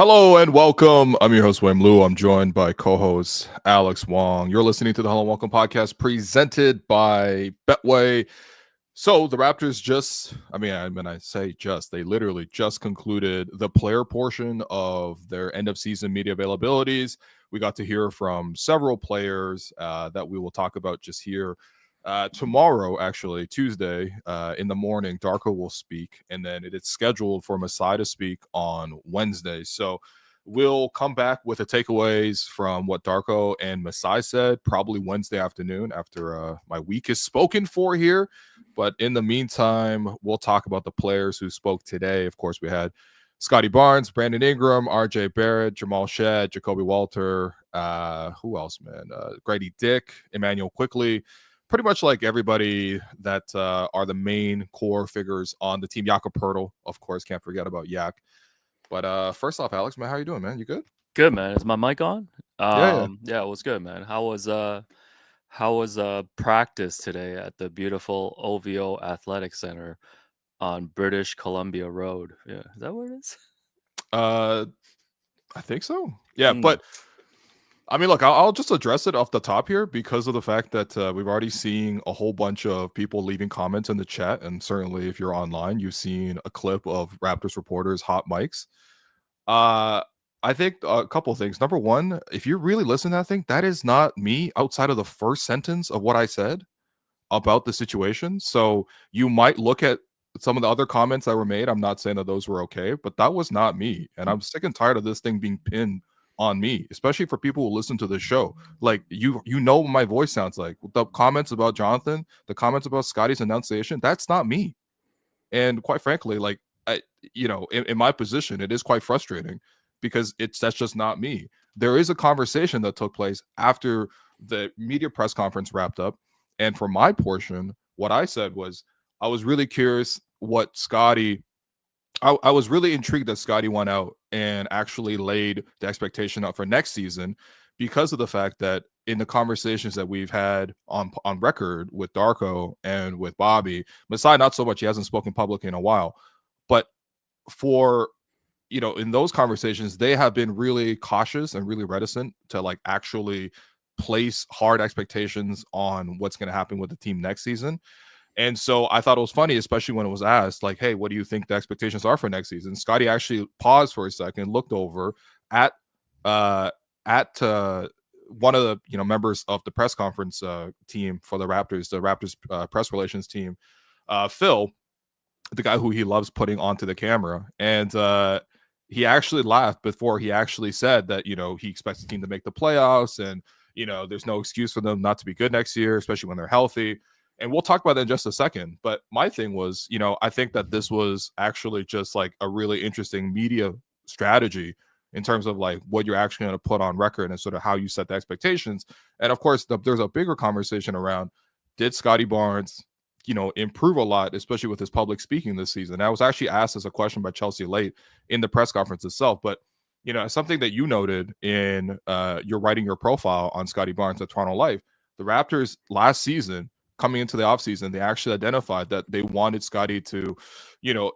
Hello and welcome. I'm your host, Wim Liu. I'm joined by co-host Alex Wong. You're listening to the Hello and Welcome podcast presented by Betway. So the Raptors I say just, they literally just concluded the player portion of their end of season media availabilities. We got to hear from several players that we will talk about just here. Tomorrow, actually, Tuesday, in the morning, Darko will speak, and then it is scheduled for Masai to speak on Wednesday. So we'll come back with the takeaways from what Darko and Masai said, probably Wednesday afternoon after my week is spoken for here. But in the meantime, we'll talk about the players who spoke today. Of course, we had Scottie Barnes, Brandon Ingram, RJ Barrett, Jamal Shedd, Jacoby Walter, who else, man? Grady Dick, Emmanuel Quickly, pretty much like everybody that are the main core figures on the team. Jakob Poeltl, of course, can't forget about Yak. But first off, Alex, man, how you doing, man? You good? Good, man. Is my mic on? Yeah. Yeah, it was good, man. How was practice today at the beautiful OVO Athletic Center on British Columbia Road? Yeah, is that what it is? Uh, I think so. Yeah, Mm. but I mean, look, I'll just address it off the top here because of the fact that we've already seen a whole bunch of people leaving comments in the chat, and certainly if you're online, you've seen a clip of Raptors reporters hot mics. Uh, I think a couple of things. Number one, if you really listen to that thing, that is not me outside of the first sentence of what I said about the situation. So you might look at some of the other comments that were made. I'm not saying that those were okay, but that was not me. And I'm sick and tired of this thing being pinned on me, especially for people who listen to the show. Like you know what my voice sounds like. The comments about Jonathan, the comments about Scottie's enunciation, that's not me. And quite frankly, like in my position, it is quite frustrating because that's just not me. There is a conversation that took place after the media press conference wrapped up, and for my portion, what I said was I was really curious what Scottie. I was really intrigued that Scottie went out and actually laid the expectation out for next season because of the fact that in the conversations that we've had on record with Darko and with Bobby, Masai not so much, he hasn't spoken publicly in a while, but for in those conversations, they have been really cautious and really reticent to like actually place hard expectations on what's going to happen with the team next season. And so I thought it was funny, especially when it was asked, like, hey, what do you think the expectations are for next season? Scottie actually paused for a second, looked over at uh at one of the members of the press conference team for the Raptors press relations team, Phil, the guy who he loves putting onto the camera. And he actually laughed before he actually said that, he expects the team to make the playoffs and, there's no excuse for them not to be good next year, especially when they're healthy. And we'll talk about that in just a second. But my thing was, I think that this was actually just like a really interesting media strategy in terms of like what you're actually going to put on record and sort of how you set the expectations. And of course, there's a bigger conversation around, did Scottie Barnes improve a lot, especially with his public speaking this season? I was actually asked as a question by Chelsea Late in the press conference itself, but something that you noted in your writing your profile on Scottie Barnes at Toronto Life, the Raptors last season, coming into the offseason, they actually identified that they wanted Scottie to,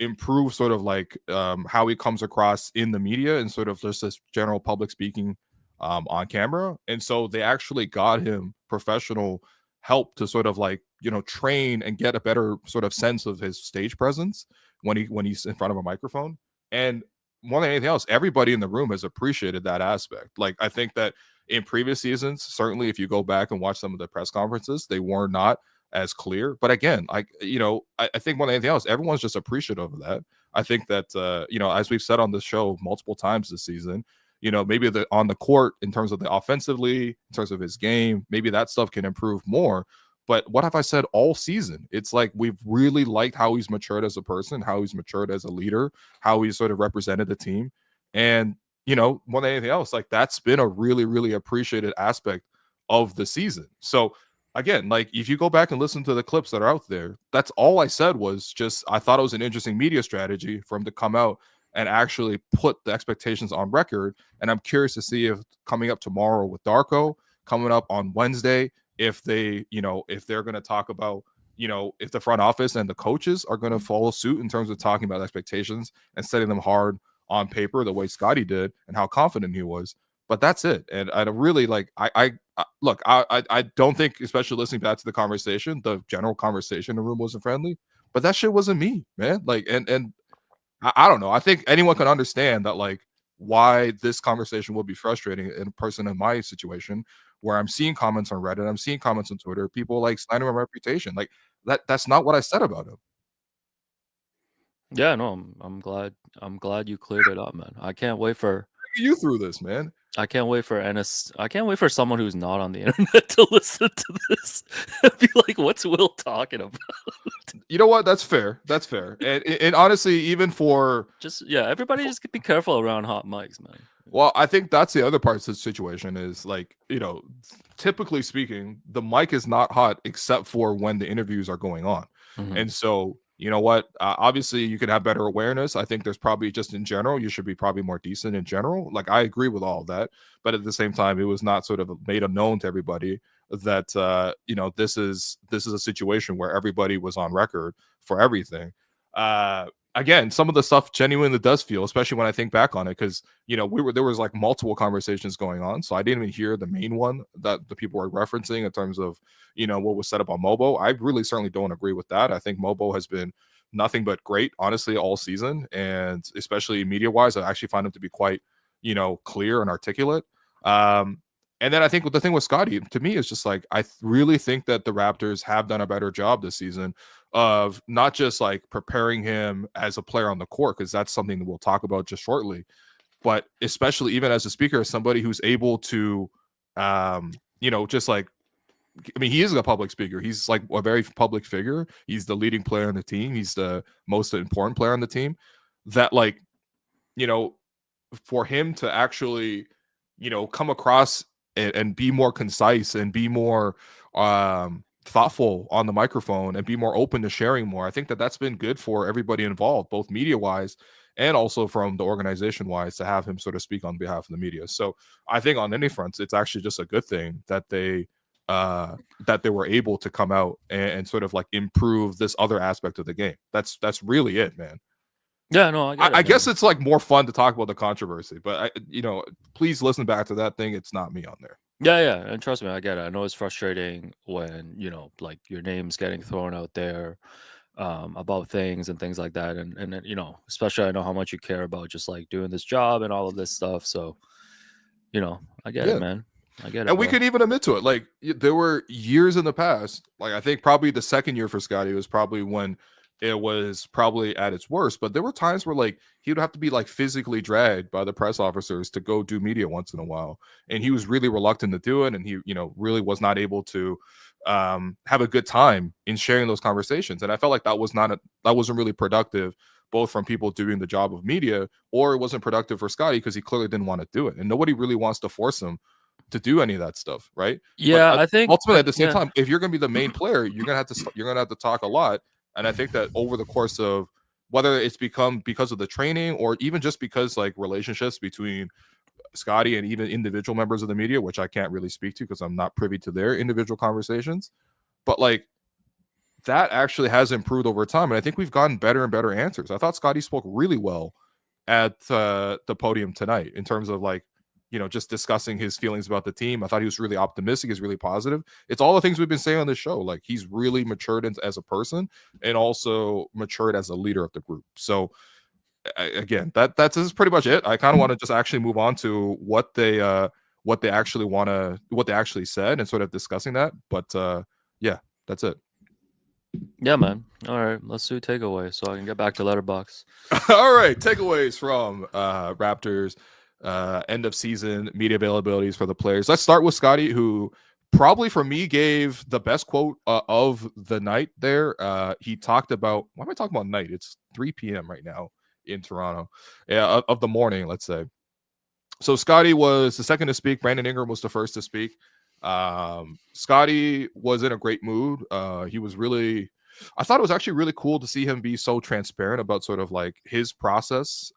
improve sort of like how he comes across in the media and sort of just this general public speaking on camera. And so they actually got him professional help to sort of like train and get a better sort of sense of his stage presence when he's in front of a microphone. And more than anything else, everybody in the room has appreciated that aspect. Like, I think that in previous seasons, certainly if you go back and watch some of the press conferences, they were not as clear. But again, like, I think more than anything else, everyone's just appreciative of that. I think that as we've said on the show multiple times this season, maybe on the court in terms of the offensively, in terms of his game, maybe that stuff can improve more. But what have I said all season? It's like we've really liked how he's matured as a person, how he's matured as a leader, how he's sort of represented the team. And, more than anything else, like that's been a really, really appreciated aspect of the season. So again, like if you go back and listen to the clips that are out there, that's all I said was just I thought it was an interesting media strategy for him to come out and actually put the expectations on record. And I'm curious to see if coming up tomorrow with Darko, coming up on Wednesday, if they, if they're going to talk about, if the front office and the coaches are going to follow suit in terms of talking about expectations and setting them hard on paper the way Scottie did and how confident he was. But that's it. And I don't really like look, I don't think, especially listening back to the conversation, the general conversation in the room wasn't friendly. But that shit wasn't me, man. Like, and I don't know. I think anyone can understand that, like, why this conversation would be frustrating in a person in my situation where I'm seeing comments on Reddit, I'm seeing comments on Twitter, people like slandering my reputation. Like that's not what I said about him. Yeah, no, I'm glad you cleared it up, man. You through this, man. I can't wait for I can't wait for someone who's not on the internet to listen to this and be like, "What's Will talking about?" You know what? That's fair. That's fair. And honestly, even for Everybody just be careful around hot mics, man. well, I think that's the other part of the situation is like, typically speaking, the mic is not hot except for when the interviews are going on. Mhm. And so, you know what? Obviously, you can have better awareness. I think there's probably just in general, you should be probably more decent in general. Like, I agree with all of that. But at the same time, it was not sort of made known to everybody that, this is a situation where everybody was on record for everything. Again, some of the stuff genuinely does feel, especially when I think back on it, because there was like multiple conversations going on, so I didn't even hear the main one that the people were referencing in terms of what was set up on Mobo. I really certainly don't agree with that. I think Mobo has been nothing but great, honestly, all season, and especially media wise, I actually find him to be quite clear and articulate. And then I think the thing with Scottie, to me, is just like really think that the Raptors have done a better job this season of not just like preparing him as a player on the court, because that's something that we'll talk about just shortly, but especially even as a speaker, as somebody who's able to, just like, I mean, he is a public speaker. He's like a very public figure. He's the leading player on the team. He's the most important player on the team. That, like, for him to actually, come across and be more concise and be more thoughtful on the microphone and be more open to sharing more. I think that that's been good for everybody involved, both media wise and also from the organization wise, to have him sort of speak on behalf of the media. So I think on any fronts, it's actually just a good thing that they were able to come out and sort of like improve this other aspect of the game. That's really it, man. Yeah, no, I get it, I guess man. it's like more fun to talk about the controversy, but please listen back to that thing. It's not me on there. Yeah, and trust me, I get it. I know it's frustrating when, like, your name's getting thrown out there, about things and things like that, and then, especially I know how much you care about just, like, doing this job and all of this stuff, so, I get it, Yeah. man. I get it, And we bro. could even admit to it. Like, there were years in the past, like I think probably the second year for Scottie was probably when it was probably at its worst. But there were times where like he would have to be like physically dragged by the press officers to go do media once in a while. And he was really reluctant to do it. And he, really was not able to have a good time in sharing those conversations. And I felt like that wasn't really productive, both from people doing the job of media, or it wasn't productive for Scottie because he clearly didn't want to do it. And nobody really wants to force him to do any of that stuff, right? But Yeah, I think ultimately, at the same yeah. time, if you're going to be the main player, you're going to have to talk a lot. And I think that over the course of whether it's become because of the training or even just because like relationships between Scottie and even individual members of the media, which I can't really speak to because I'm not privy to their individual conversations, but like that actually has improved over time. And I think we've gotten better and better answers. I thought Scottie spoke really well at the podium tonight in terms of like, just discussing his feelings about the team. I thought he was really optimistic. He's really positive. It's all the things we've been saying on the show. Like he's really matured as a person and also matured as a leader of the group. So again, that's pretty much it. I kind of want to just actually move on to what they actually said and sort of discussing that. But yeah, that's it. Yeah, man. All right, let's do takeaway so I can get back to Letterbox. All right, takeaways from Raptors end of season media availabilities for the players. Let's start with Scottie, who probably for me gave the best quote of the night there. He talked about, why am I talking about night? It's 3 p.m. right now in Toronto. Yeah, of the morning, let's say. So Scottie was the second to speak. Brandon Ingram was the first to speak. Scottie was in a great mood. He was really, I thought it was actually really cool to see him be so transparent about sort of like his process.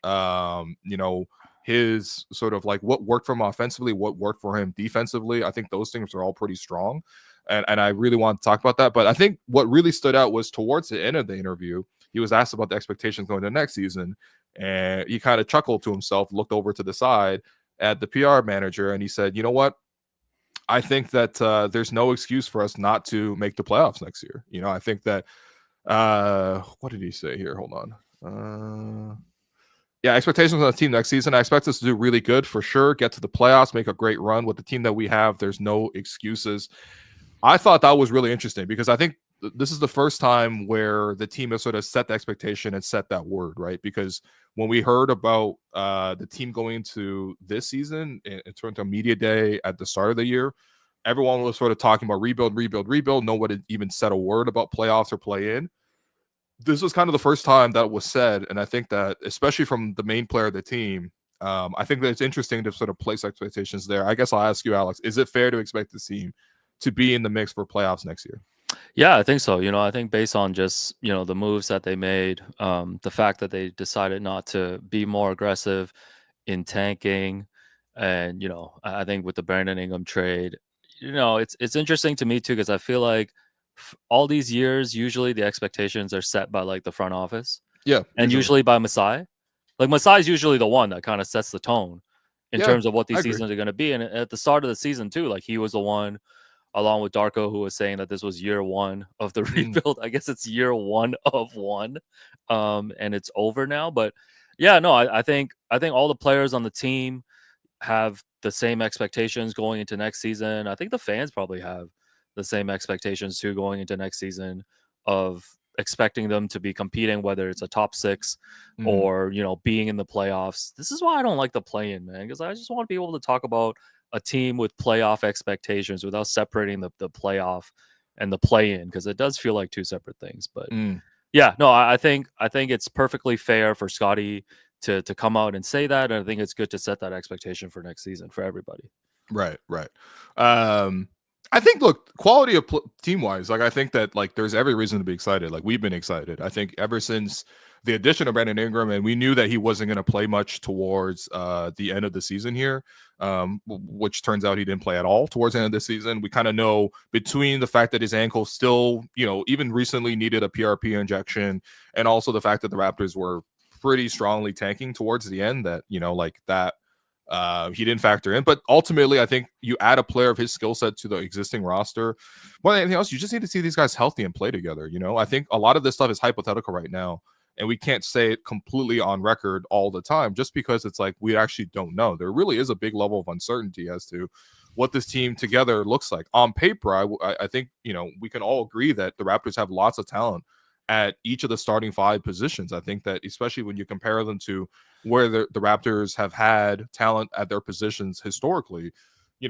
His sort of like what worked for him offensively, what worked for him defensively. I think those things are all pretty strong. And I really want to talk about that. But I think what really stood out was towards the end of the interview, he was asked about the expectations going to next season. And he kind of chuckled to himself, looked over to the side at the PR manager, and he said, "You know what? I think that there's no excuse for us not to make the playoffs next year. I think that what did he say here? Hold on. Yeah, expectations on the team next season. I expect us to do really good for sure, get to the playoffs, make a great run with the team that we have. There's no excuses." I thought that was really interesting because I think this is the first time where the team has sort of set the expectation and set that word, right? Because when we heard about the team going into this season in terms of media day at the start of the year, everyone was sort of talking about rebuild, rebuild, rebuild. No one had even said a word about playoffs or play in. This was kind of the first time that was said, and I think that especially from the main player of the team, I think that it's interesting to sort of place expectations there. I guess I'll ask you, Alex, is it fair to expect the team to be in the mix for playoffs next year? Yeah, I think so. I think based on just, the moves that they made, the fact that they decided not to be more aggressive in tanking, and, I think with the Brandon Ingram trade, it's interesting to me too, because I feel like all these years, usually the expectations are set by like the front office Yeah, and usually by Masai. Like Masai is usually the one that kind of sets the tone in Yeah, terms of what I these agree. seasons are going to be. And at the start of the season too, like he was the one along with Darko, who was saying that this was year one of the rebuild. I guess it's year one of one, and it's over now. But yeah, no, I think all the players on the team have the same expectations going into next season. I think the fans probably have the same expectations too going into next season of expecting them to be competing, whether it's a top six Mhm. or being in the playoffs. This is why I don't like the play-in, man, because I just want to be able to talk about a team with playoff expectations without separating the playoff and the play-in, because it does feel like two separate things. But Mm. yeah, no, I think it's perfectly fair for Scottie to come out and say that, and I think it's good to set that expectation for next season for everybody. Right, right. I think, look, quality of team wise, like I think that like there's every reason to be excited. Like we've been excited. I think ever since the addition of Brandon Ingram, and we knew that he wasn't going to play much towards the end of the season here, which turns out he didn't play at all towards the end of the season. We kind of know between the fact that his ankle still, even recently needed a PRP injection, and also the fact that the Raptors were pretty strongly tanking towards the end, that like that he didn't factor in. But ultimately, I think you add a player of his skill set to the existing roster. More than anything else, you just need to see these guys healthy and play together. I think a lot of this stuff is hypothetical right now, and we can't say it completely on record all the time, just because it's like we actually don't know. There really is a big level of uncertainty as to what this team together looks like. On paper, I think we can all agree that the Raptors have lots of talent at each of the starting five positions. I think that especially when you compare them to where the Raptors have had talent at their positions historically,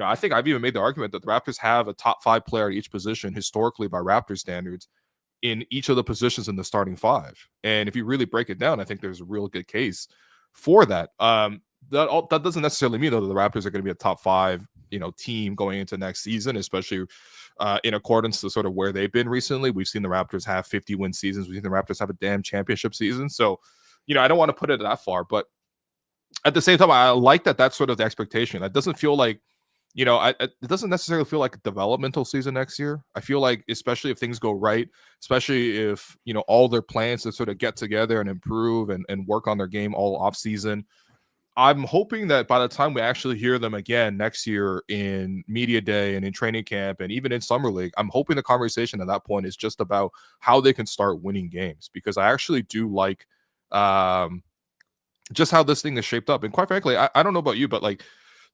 I think I've even made the argument that the Raptors have a top five player at each position historically by Raptors standards in each of the positions in the starting five. And if you really break it down, I think there's a real good case for that. That doesn't necessarily mean though that the Raptors are going to be a top five, team going into next season, especially in accordance to sort of where they've been recently. We've seen the Raptors have 50-win seasons. We've seen the Raptors have a damn championship season. So, I don't want to put it that far, but at the same time, I like that that's sort of the expectation. That doesn't feel like, it doesn't necessarily feel like a developmental season next year. I feel like, especially if things go right, especially if, all their plans to sort of get together and improve and work on their game all off season, I'm hoping that by the time we actually hear them again next year in media day and in training camp and even in summer league, I'm hoping the conversation at that point is just about how they can start winning games, because I actually do like just how this thing is shaped up. And quite frankly, I don't know about you, but like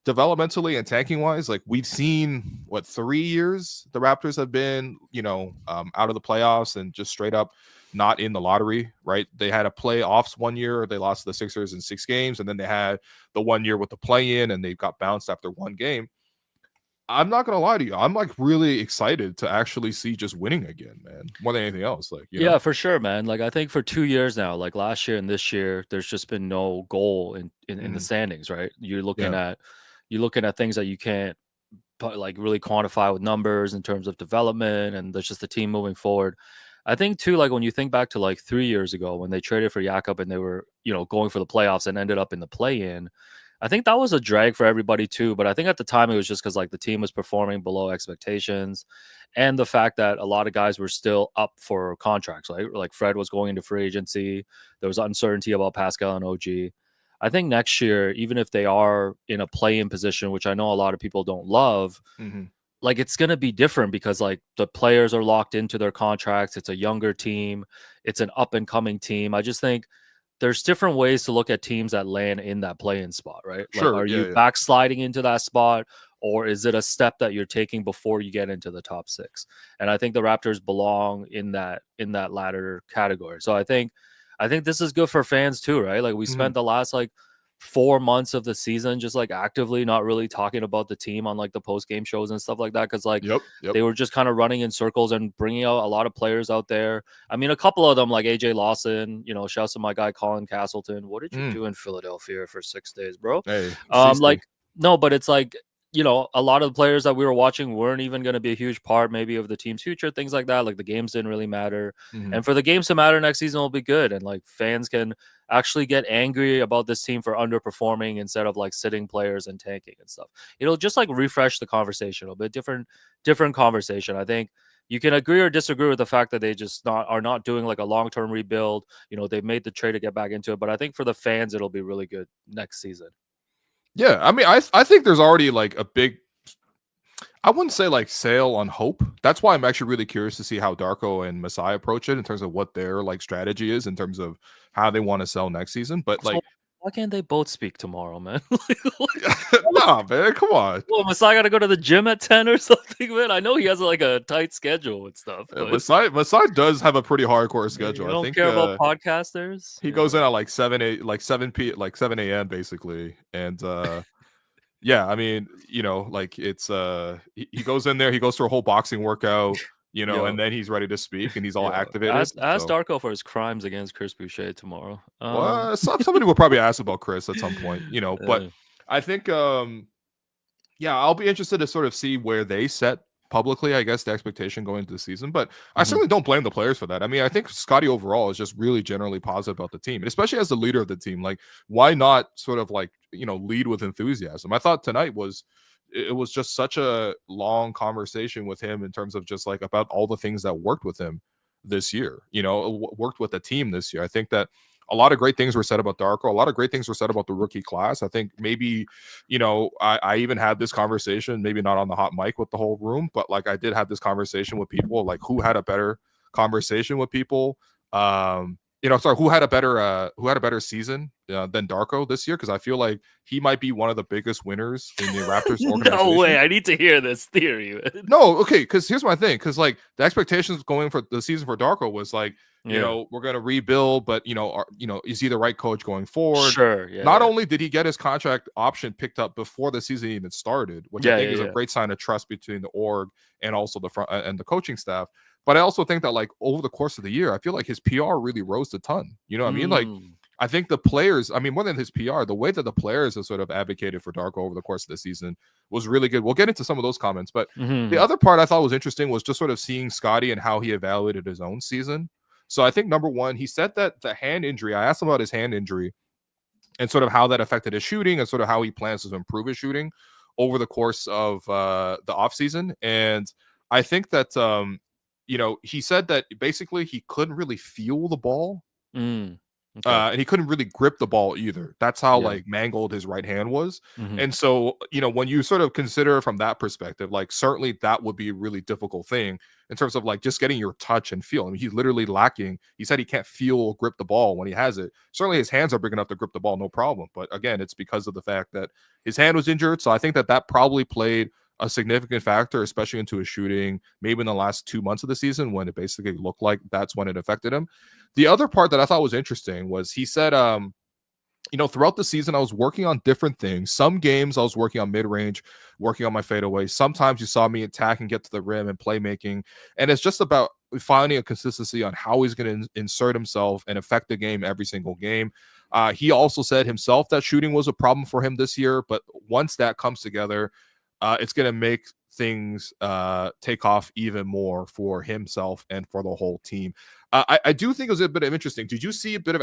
developmentally and tanking wise, like we've seen 3 years the Raptors have been, out of the playoffs and just straight up not in the lottery, right? They had a playoffs one year, they lost to the Sixers in 6 games, and then they had the 1 year with the play in and they got bounced after one game. I'm not gonna lie to you, I'm like really excited to actually see just winning again, man, more than anything else. Like, Yeah, for sure, man. Like I think for 2 years now, like last year and this year, there's just been no goal in the Mhm. standings, right? Yeah. You're looking at things that you can't like really quantify with numbers in terms of development, and there's just the team moving forward. I think too, like when you think back to like 3 years ago when they traded for Jakob and they were, going for the playoffs and ended up in the play in, I think that was a drag for everybody too. But I think at the time it was just because like the team was performing below expectations, and the fact that a lot of guys were still up for contracts. Like Fred was going into free agency. There was uncertainty about Pascal and OG. I think next year, even if they are in a play-in position, which I know a lot of people don't love, Mm-hmm. like it's going to be different because like the players are locked into their contracts. It's a younger team. It's an up and coming team. I just think there's different ways to look at teams that land in that play-in spot, right? Like, Sure. are Yeah. you Yeah. backsliding into that spot, or is it a step that you're taking before you get into the top six? And I think the Raptors belong in that latter category. So I think this is good for fans too, right? Like we Mm-hmm. spent the last like 4 months of the season just like actively not really talking about the team on like the post game shows and stuff like that because like Yep. Yep. they were just kind of running in circles and bringing out a lot of players out there. I mean, a couple of them like AJ Lawson, shouts to my guy Colin Castleton. What did you Mm. do in Philadelphia for 6 days, bro? Hey, CC. Like no, but it's like a lot of the players that we were watching weren't even going to be a huge part maybe of the team's future, things like that. Like the games didn't really matter. Mm-hmm. And for the games to matter next season will be good. And like fans can actually get angry about this team for underperforming instead of like sitting players and tanking and stuff. It'll just like refresh the conversation a bit different conversation. I think you can agree or disagree with the fact that they just are not doing like a long-term rebuild. They've made the trade to get back into it, but I think for the fans it'll be really good next season. Yeah, I mean, I think there's already like a big, I wouldn't say like sale on hope. That's why I'm actually really curious to see how Darko and Masai approach it in terms of what their like strategy is in terms of how they want to sell next season. But So like, why can't they both speak tomorrow, man? nah, man, come on. Well, Masai got to go to the gym at 10 or something, man. I know he has like a tight schedule and stuff, but Masai does have a pretty hardcore you schedule. I don't think care about podcasters. he goes in at like 7 a.m. basically, and yeah, I mean, like it's he goes in there, he goes through a whole boxing workout, and Yo, then he's ready to speak and he's all yo, activated. ask So Darko for his crimes against Chris Boucher tomorrow. well, somebody will probably ask about Chris at some point, but Uh, I think yeah, I'll be interested to sort of see where they set publicly, I guess, the expectation going into the season. But I mhm. certainly don't blame the players for that. I mean, I think Scottie overall is just really generally positive about the team, and especially as the leader of the team. Like, why not sort of like lead with enthusiasm? I thought tonight it was just such a long conversation with him in terms of just like about all the things that worked with him this year. Worked with the team this year. I think that a lot of great things were said about Darko. A lot of great things were said about the rookie class. I think maybe, I even had this conversation, maybe not on the hot mic with the whole room, but like I did have this conversation with people, like who had a better conversation with people. Sorry, who had a better season than Darko this year? Because I feel like he might be one of the biggest winners in the Raptors No way! organization. I need to hear this theory, man. No, okay, because here's my thing. Because like the expectations going for the season for Darko was like, Yeah, we're gonna rebuild, but is he the right coach going forward? sure. Yeah, Not yeah, only did he get his contract option picked up before the season even started, which I yeah, think yeah, is a yeah. great sign of trust between the org and also the front and the coaching staff. But I also think that like over the course of the year, I feel like his PR really rose a ton. You know what I mean? Like Mm, I think the players, I mean, more than his PR, the way that the players have sort of advocated for Darko over the course of the season was really good. We'll get into some of those comments, but the mhm. other part I thought was interesting was just sort of seeing Scottie and how he evaluated his own season. So I think number one, he said that the hand injury, I asked him about his hand injury and sort of how that affected his shooting and sort of how he plans to improve his shooting over the course of the offseason. And I think that, he said that basically he couldn't really feel the ball Mm. Okay. and he couldn't really grip the ball either. That's how Yeah. like mangled his right hand was. Mhm. And so, when you sort of consider from that perspective, like certainly that would be a really difficult thing in terms of like just getting your touch and feel. I mean, he's literally lacking. He said he can't feel or grip the ball when he has it. Certainly his hands are big enough to grip the ball, no problem. But again, it's because of the fact that his hand was injured. So I think that probably played a significant factor, especially into his shooting, maybe in the last 2 months of the season when it basically looked like that's when it affected him. The other part that I thought was interesting was he said, throughout the season, I was working on different things. Some games I was working on mid range, working on my fadeaway. Sometimes you saw me attack and get to the rim and playmaking. And it's just about finding a consistency on how he's going to insert himself and affect the game every single game. He also said himself that shooting was a problem for him this year. But once that comes together, it's going to make things take off even more for himself and for the whole team. I do think it was a bit of interesting. Did you see a bit of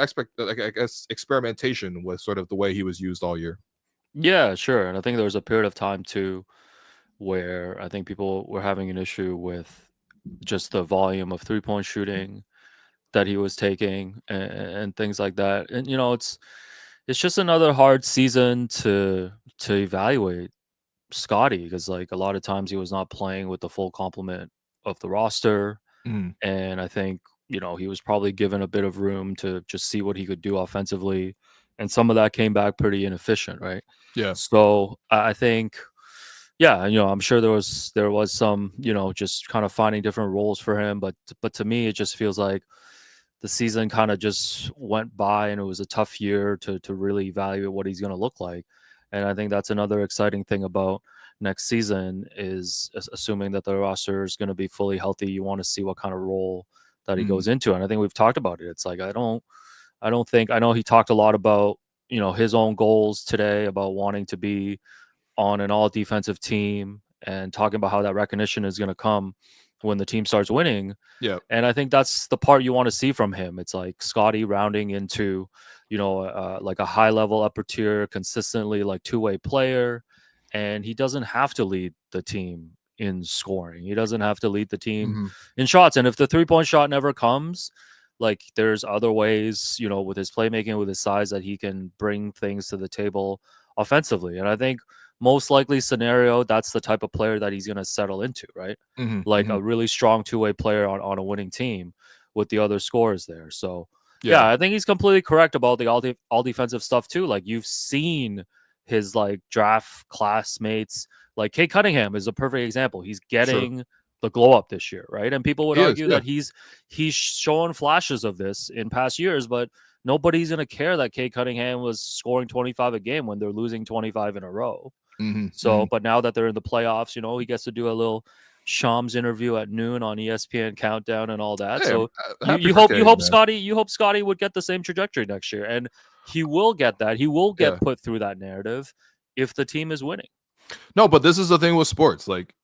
experimentation with sort of the way he was used all year? Yeah, sure. And I think there was a period of time too where I think people were having an issue with just the volume of 3-point shooting that he was taking and things like that. And it's just another hard season to evaluate Scottie, because like a lot of times he was not playing with the full complement of the roster. Mm, And I think, he was probably given a bit of room to just see what he could do offensively. And some of that came back pretty inefficient, right? yeah. So I think, yeah, I'm sure there was some, just kind of finding different roles for him. But to me, it just feels like the season kind of just went by and it was a tough year to really evaluate what he's going to look like. And I think that's another exciting thing about next season is assuming that the roster is going to be fully healthy. You want to see what kind of role that he Mm, goes into. And I think we've talked about it. It's like, I don't think, I know he talked a lot about, his own goals today about wanting to be on an all defensive team and talking about how that recognition is going to come when the team starts winning. yeah. And I think that's the part you want to see from him. It's like Scottie rounding into, like a high level upper tier, consistently like two-way player. And he doesn't have to lead the team in scoring. He doesn't have to lead the team Hmm. in shots. And if the 3-point shot never comes, like there's other ways, with his playmaking, with his size, that he can bring things to the table offensively. And I think most likely scenario, that's the type of player that he's going to settle into, right? Hmm. Like Hmm. a really strong two-way player on a winning team with the other scores there. So yeah, Yeah. I think he's completely correct about the all defensive stuff too. Like you've seen his like draft classmates, like Kate Cunningham is a perfect example. He's Sure. getting the glow up this year, right? And people would He is. argue Yeah. that he's shown flashes of this in past years, but nobody's gonna care that Kate Cunningham was scoring 25 a game when they're losing 25 in a row. Hmm. So, Hmm. but now that they're in the playoffs, he gets to do a little Shams interview at noon on ESPN Countdown and all that. Hey, I'm So you happy you for hope you Cade, hope man. Scotty would get the same trajectory next year, and he will get that. He will get Yeah. put through that narrative if the team is winning. No, but this is the thing with sports. Like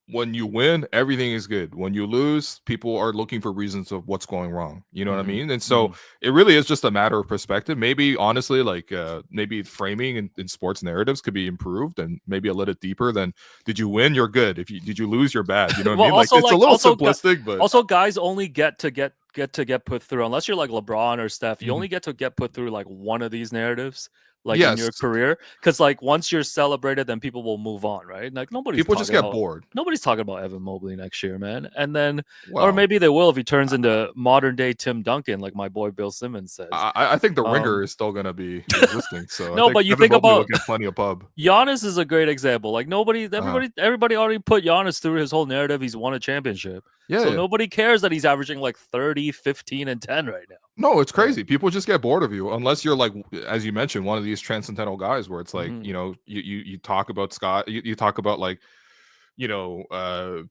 when you win, everything is good. When you lose, people are looking for reasons of what's going wrong. You know what I Hmm. mean? And so Hmm. it really is just a matter of perspective. Maybe honestly, like maybe framing in sports narratives could be improved and maybe a little deeper than did you win, you're good. If you did you lose, you're bad. You know what I Well, mean? Like also it's a like little simplistic, but also guys only get put through, unless you're like LeBron or Steph. You mhm. only get to get put through like one of these narratives, like in Yes, your career, because like once you're celebrated, then people will move on, right? Like people just get bored. nobody's talking about Evan Mobley next year, man. And then, or Well, maybe they will if he turns into modern day Tim Duncan, like my boy Bill Simmons says. I think the ringer Um, is still gonna be existing. So I no, think but you Evan think Mobley will about get plenty of pub. Giannis is a great example. Like Uh, everybody already put Giannis through his whole narrative. He's won a championship. yeah, So yeah. nobody cares that he's averaging like 30, 15, and 10 right now. No, it's Yeah. crazy. People just get bored of you unless you're like, as you mentioned, one of these transcendental guys where it's like, Hmm. you talk about Scott, you talk about like,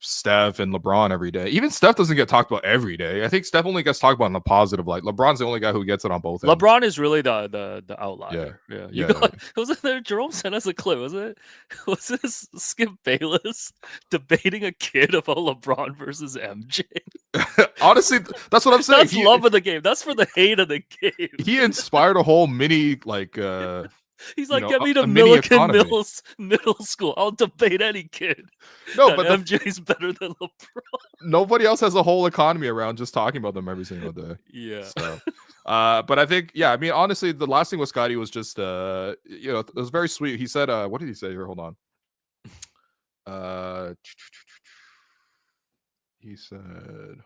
Steph and LeBron every day. Even Steph doesn't get talked about every day. I think Steph only gets talked about in the positive light. LeBron's the only guy who gets it on both ends. LeBron is really the Yeah, outlier. Yeah. You yeah, got wasn't there Jerome sent us a clip, was it? Was this Skip Bayless debating a kid about LeBron versus MJ? yeah. Honestly, that's what I'm saying. That's He love of the game. That's for the hate of the game. he inspired a whole mini like He's like, get a, me to a mini Milliken economy. middle school. I'll debate any kid No, that but the MJ's better than LeBron. nobody else has a whole economy around just talking about them every single day. Yeah. So, but I think, yeah, I mean, honestly, the last thing with Scotty was just, it was very sweet. He said, what did he say here? Hold on. Uh, he said,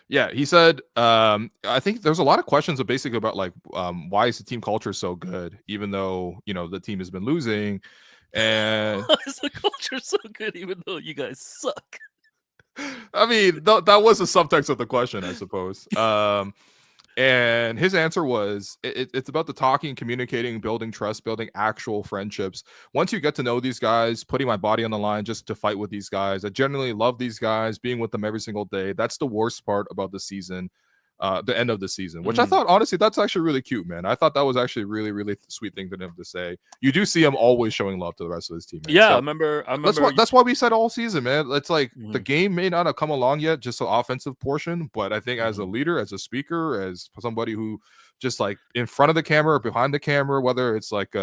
yeah, he said, I think there's a lot of questions of basically about like, why is the team culture so good, even though, the team has been losing. And Why is the culture so good even though you guys suck? I mean, that was the subtext of the question, I suppose. And his answer was it's about the talking, communicating, building trust, building actual friendships. Once you get to know these guys, putting my body on the line just to fight with these guys. I generally love these guys, being with them every single day. That's the worst part about the season. the end of the season, which I thought, honestly, that's actually really cute, man. I thought that was actually really, really sweet thing for him to say. You do see him always showing love to the rest of his teammates. Yeah, so I remember. that's why we said all season, man. It's like the Mhm. game may not have come along yet, just the offensive portion, but I think as a Mhm. leader, as a speaker, as somebody who just like in front of the camera or behind the camera, whether it's like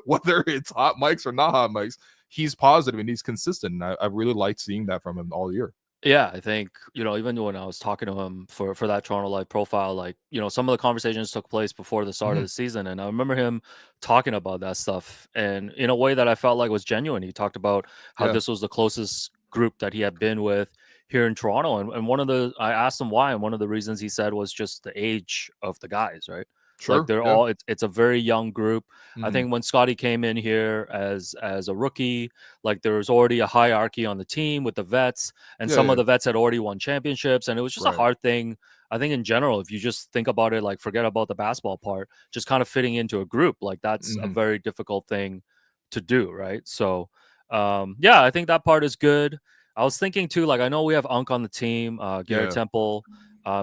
whether it's hot mics or not hot mics, he's positive and he's consistent. And I really liked seeing that from him all year. Yeah, I think, even when I was talking to him for that Toronto Live profile, like, some of the conversations took place before the start of Mhm. the season, and I remember him talking about that stuff, and in a way that I felt like was genuine. He talked about how Yeah, this was the closest group that he had been with here in Toronto, and I asked him why, and one of the reasons he said was just the age of the guys, right? Like sure. they're Yeah. all it's a very young group. I Mhm. think when Scottie came in here as a rookie, like there was already a hierarchy on the team with the vets, and Yeah, some of yeah. the vets had already won championships, and it was just a Right. hard thing. I think in general, if you just think about it, like forget about the basketball part, just kind of fitting into a group, like that's a Mhm. very difficult thing to do, right? So yeah, I think that part is good. I was thinking too, like I know we have Unk on the team, Garrett Yeah. Temple,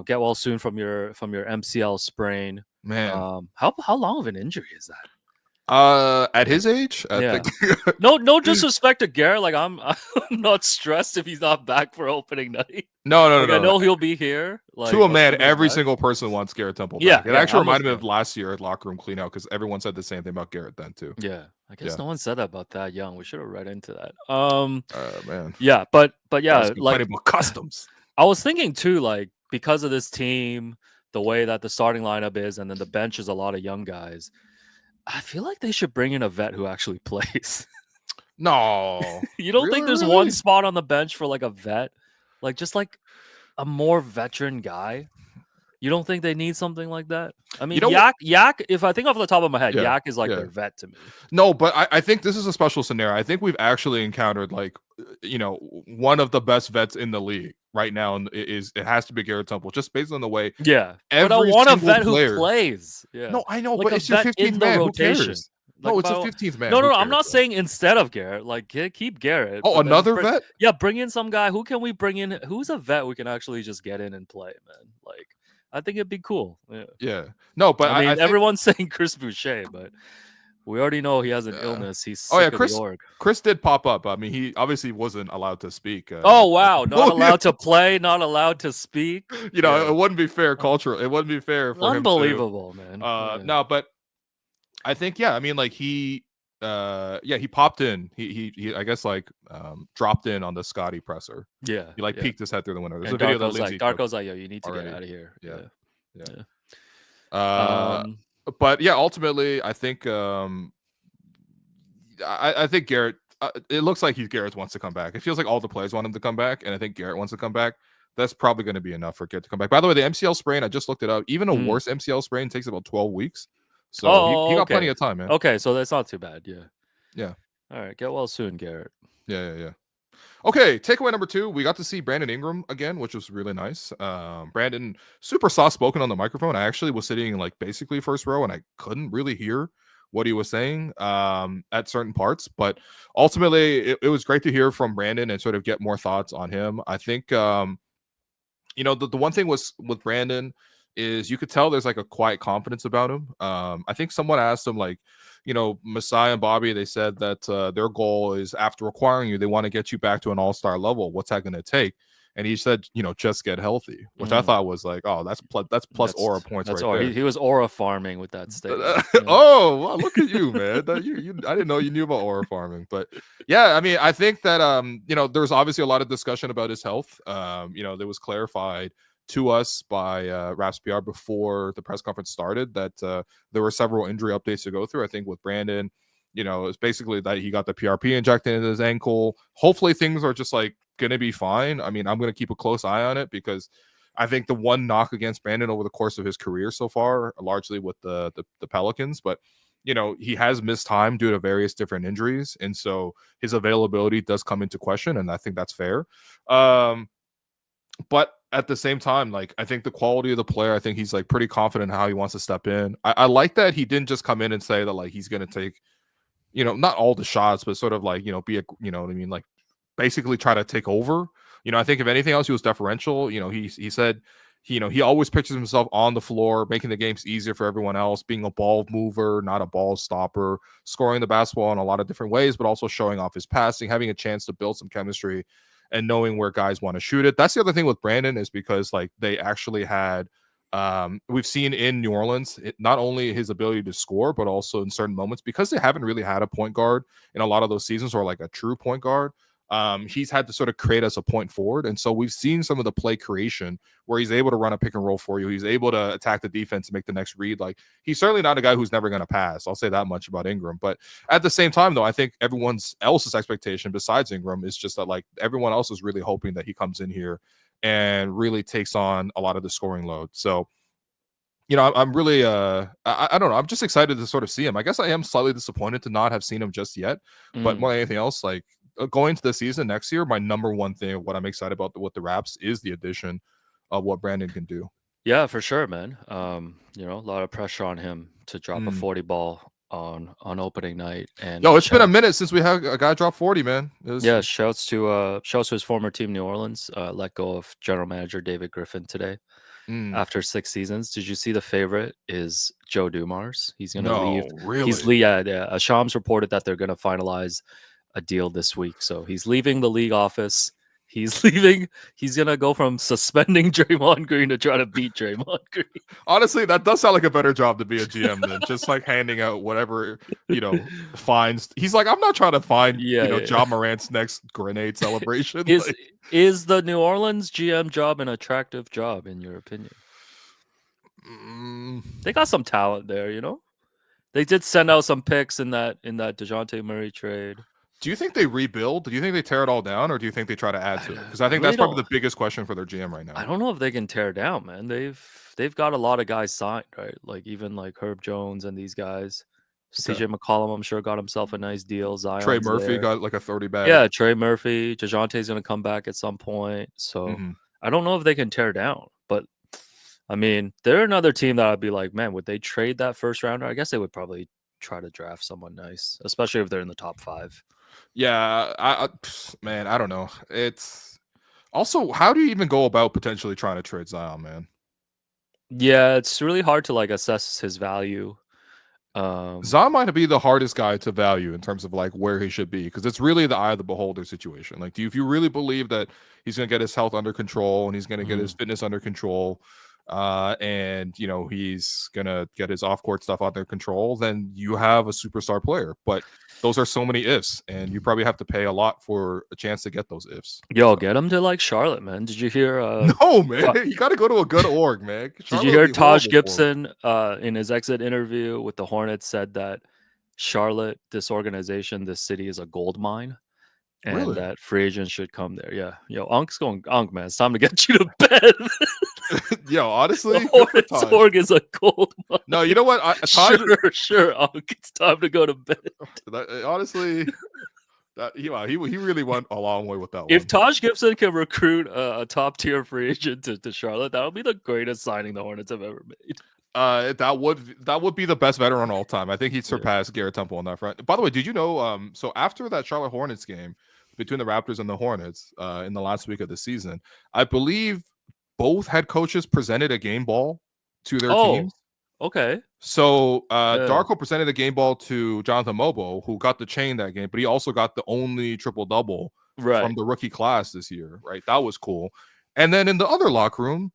get well soon from your MCL sprain. Man. How long of an injury is that? At his age, I think Yeah. No disrespect to Garrett. Like I'm I'm not stressed if he's not back for opening night. no, no, Like I no, no. know he'll be here. To Like a man, assuming he's every back. single person wants Garrett Temple Yeah, back. It yeah. actually I'm a reminded me fan. of last year at locker room cleanout because everyone said the same thing about Garrett then too. Yeah. I guess Yeah. no one said that about that young. We should have read into that. Man, Yeah, but guys yeah, complaining like about customs. I was thinking too, like because of this team, the way that the starting lineup is, and then the bench is a lot of young guys. I feel like they should bring in a vet who actually plays. No, You don't think really, there's one really. spot on the bench for like a vet? Like just like a more veteran guy? You don't think they need something like that? I You mean, know what? Yak, if I think off the top of my head, Yeah, Yak is like yeah. their vet to me. No, but I think this is a special scenario. I think we've actually encountered like one of the best vets in the league right now, and it has to be Garrett Temple, just based on the way Yeah. But I every want a single vet who player. plays. Yeah. No, I know, Like but a it's your vet 15th in the man. Who rotation. cares? Like No, if it's I a wa- 15th man. No, no, Who no. I'm cares, not bro? saying instead of Garrett. Like keep Garrett, Oh, but then another vet? yeah, bring in some guy. Who can we bring in? Who's a vet we can actually just get in and play, man? Like I think it'd be cool. Yeah. Yeah. No, but I I mean, think everyone's saying Chris Boucher, but we already know he has an illness. He's oh yeah, sick of the Chris org. Chris did pop up. I mean, he obviously wasn't allowed to speak. Oh wow, not Oh, yeah. allowed to play, not allowed to speak. Yeah, It wouldn't be fair cultural. It wouldn't be fair for him to unbelievable, man. Yeah, no, but I think yeah, I mean like yeah, he popped in. He I guess like dropped in on the Scotty presser. yeah, He like yeah. peeked his head through the window. There's a And video that Lindsay took Darko's like, yo, you need to get already. out of here. Yeah. Yeah, Yeah. yeah. Uh Um, but yeah, ultimately I think I think Garrett it looks like Garrett wants to come back. It feels like all the players want him to come back, and I think Garrett wants to come back. That's probably going to be enough for Garrett to come back. By the way, the MCL sprain, I just looked it up. Even a mm. worse MCL sprain takes about 12 weeks. So he Oh, got plenty okay, of time, man. okay. So that's not too bad. Yeah. Yeah. All right. Get well soon, Garrett. Yeah. Okay, takeaway number 2. We got to see Brandon Ingram again, which was really nice. Brandon, super soft spoken on the microphone. I actually was sitting like basically first row and I couldn't really hear what he was saying at certain parts. But ultimately, it was great to hear from Brandon and sort of get more thoughts on him. I think, the one thing was with Brandon is you could tell there's like a quiet confidence about him. I think someone asked him like, Masai and Bobby, they said that their goal is after acquiring you, they want to get you back to an all-star level. What's that going to take? And he said, just get healthy, which I thought was like, oh, that's plus aura points That's right aura. there. He was aura farming with that statement. Yeah. Oh, well, look at you, man. I didn't know you knew about aura farming, but yeah, I mean, I think that there was obviously a lot of discussion about his health. There was clarified to us by Raps PR before the press conference started that there were several injury updates to go through. I think with Brandon, it's basically that he got the PRP injected into his ankle. Hopefully things are just like gonna be fine. I mean, I'm gonna keep a close eye on it because I think the one knock against Brandon over the course of his career so far, largely with the Pelicans, but he has missed time due to various different injuries, and so his availability does come into question, and I think that's fair. But at the same time, like I think the quality of the player, I think he's like pretty confident in how he wants to step in. I like that he didn't just come in and say that like he's gonna take, not all the shots, but sort of like, be a, what I mean, like basically try to take over. I think if anything else, he was deferential. He said he always pictures himself on the floor, making the games easier for everyone else, being a ball mover, not a ball stopper, scoring the basketball in a lot of different ways, but also showing off his passing, having a chance to build some chemistry and knowing where guys want to shoot it. That's the other thing with Brandon is because like they actually had we've seen in New Orleans, not only his ability to score, but also in certain moments, because they haven't really had a point guard in a lot of those seasons or like a true point guard. He's had to sort of create as a point forward. And so we've seen some of the play creation where he's able to run a pick and roll for you. He's able to attack the defense and make the next read. Like he's certainly not a guy who's never going to pass. I'll say that much about Ingram. But at the same time, though, I think everyone else's expectation besides Ingram is just that like everyone else is really hoping that he comes in here and really takes on a lot of the scoring load. So, I'm really I don't know. I'm just excited to sort of see him. I guess I am slightly disappointed to not have seen him just yet. But more than anything else, like going into the season next year, my number one thing, what I'm excited about with the Raps is the addition of what Brandon can do. Yeah, for sure, man. A lot of pressure on him to drop a 40 ball on opening night. And it's been a minute since we had a guy drop 40, man. Shouts to his former team, New Orleans. Let go of general manager David Griffin today after 6 seasons. Did you see the favorite is Joe Dumars? He's gonna leave. Really? Shams reported that they're gonna finalize a deal this week, so he's leaving the league office. He's leaving. He's gonna go from suspending Draymond Green to try to beat Draymond Green. Honestly, that does sound like a better job to be a GM than just like handing out whatever fines. He's like, I'm not trying to find Ja Morant's next grenade celebration. Is the New Orleans GM job an attractive job in your opinion? They got some talent there, They did send out some picks in that DeJounte Murray trade. Do you think they rebuild? Do you think they tear it all down, or do you think they try to add to it? Because I think that's probably the biggest question for their GM right now. I don't know if they can tear down, man. They've got a lot of guys signed, right? Like even like Herb Jones and these guys. CJ McCollum, I'm sure, got himself a nice deal. Zion's Trey Murphy got like a 30 bag. Yeah, Trey Murphy. DeJounte's going to come back at some point. So I don't know if they can tear down. But, I mean, they're another team that I'd be like, man, would they trade that first rounder? I guess they would probably try to draft someone nice, especially if they're in the top 5. Yeah, I don't know. It's also, how do you even go about potentially trying to trade Zion, man? Yeah, it's really hard to like assess his value. Zion might be the hardest guy to value in terms of like where he should be, because it's really the eye of the beholder situation. Like, if you really believe that he's going to get his health under control and he's going to get his fitness under control, and he's going to get his off-court stuff under control, then you have a superstar player. But those are so many ifs, and you probably have to pay a lot for a chance to get those ifs. Get him to like Charlotte, man. Did you hear? No, man. You got to go to a good org, man. Did you hear Taj Gibson in his exit interview with the Hornets said that Charlotte, this organization, this city is a gold mine, and that free agents should come there. Yeah, Unk, man, it's time to get you to bed. Yo, honestly, the Hornets org is a gold mine. No, you know what? Sure, Unk, it's time to go to bed. Honestly, he really went a long way with that one. If Taj Gibson can recruit a top tier free agent to Charlotte, that would be the greatest signing the Hornets have ever made. That would be the best veteran all time. I think he'd surpass Garrett Temple on that front. By the way, did you know? So after that Charlotte Hornets game between the Raptors and the Hornets in the last week of the season, I believe both head coaches presented a game ball to their teams. Okay. So Darko presented a game ball to Jonathan Mobo, who got the chain that game, but he also got the only triple-double from the rookie class this year, right? That was cool. And then in the other locker room,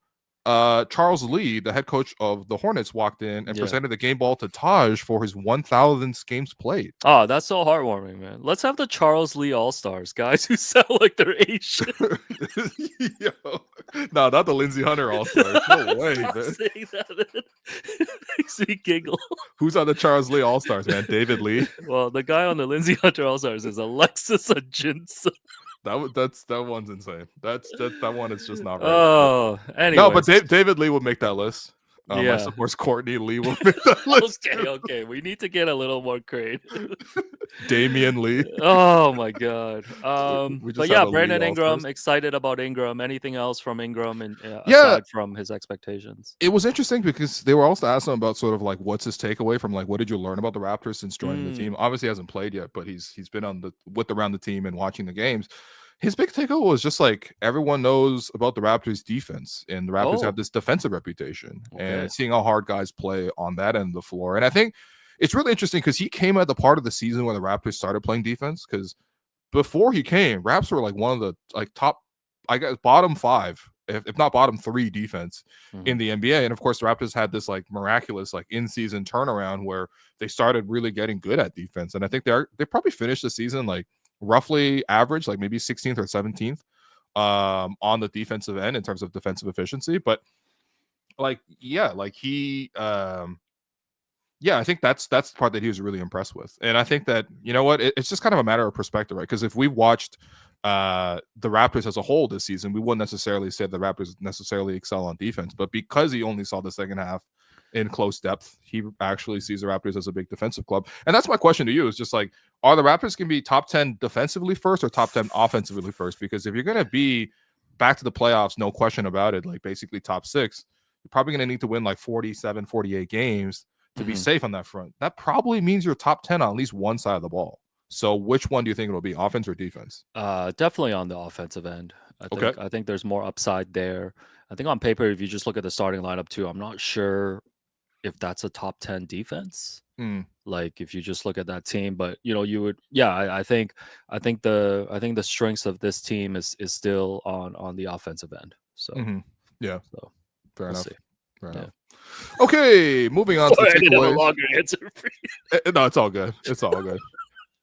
Charles Lee, the head coach of the Hornets, walked in and presented the game ball to Taj for his 1,000th games played. Oh, that's so heartwarming, man. Let's have the Charles Lee All-Stars, guys who sound like they're Asian. No, not the Lindsey Hunter All-Stars. No way, man. Saying that, it makes me giggle. Who's on the Charles Lee All-Stars, man? David Lee? Well, the guy on the Lindsey Hunter All-Stars is Alexis Ajinça. That one's insane. That one is just not right. Oh, anyway. No, but David Lee would make that list. Of course, Courtney Lee will make that list. Okay. We need to get a little more creative. Damian Lee. Oh my God. But yeah, Brandon Ingram. Excited about Ingram. Anything else from Ingram and aside from his expectations? It was interesting because they were also asking him about sort of like what's his takeaway from like what did you learn about the Raptors since joining the team. Obviously, he hasn't played yet, but he's been around the team and watching the games. His big takeaway was just like everyone knows about the Raptors defense, and the Raptors have Oh, this defensive reputation, and okay. seeing how hard guys play on that end of the floor. And I think it's really interesting because he came at the part of the season where the Raptors started playing defense. Because before he came, Raps were like one of the like top, I guess, bottom five, if not bottom three defense Hmm. in the NBA. And of course, the Raptors had this like miraculous like in-season turnaround where they started really getting good at defense. And I think they probably finished the season like roughly average, like maybe 16th or 17th on the defensive end in terms of defensive efficiency. But like, yeah, like yeah, I think that's the part that he was really impressed with. And I think that, you know what, it's just kind of a matter of perspective, right? Because if we watched the Raptors as a whole this season, we wouldn't necessarily say the Raptors necessarily excel on defense. But because he only saw the second half in close depth, he actually sees the Raptors as a big defensive club. And that's my question to you, is just like, are the Raptors going to be top 10 defensively first or top 10 offensively first? Because if you're going to be back to the playoffs, no question about it, like basically top six, you're probably going to need to win like 47, 48 games to be Hmm. safe on that front. That probably means you're top 10 on at least one side of the ball. So which one do you think it'll be, offense or defense? Definitely on the offensive end. I Okay. think I think there's more upside there. I think on paper, if you just look at the starting lineup too, I'm not sure if that's a top 10 defense. Mm, Like if you just look at that team, but you would, yeah. I think the strengths of this team is still on the offensive end. So hmm Yeah, so fair we'll enough. see. Fair Yeah. enough. Okay, moving on to the Sorry, I didn't have a takeaways. longer answer for you. No, it's all good. It's all good.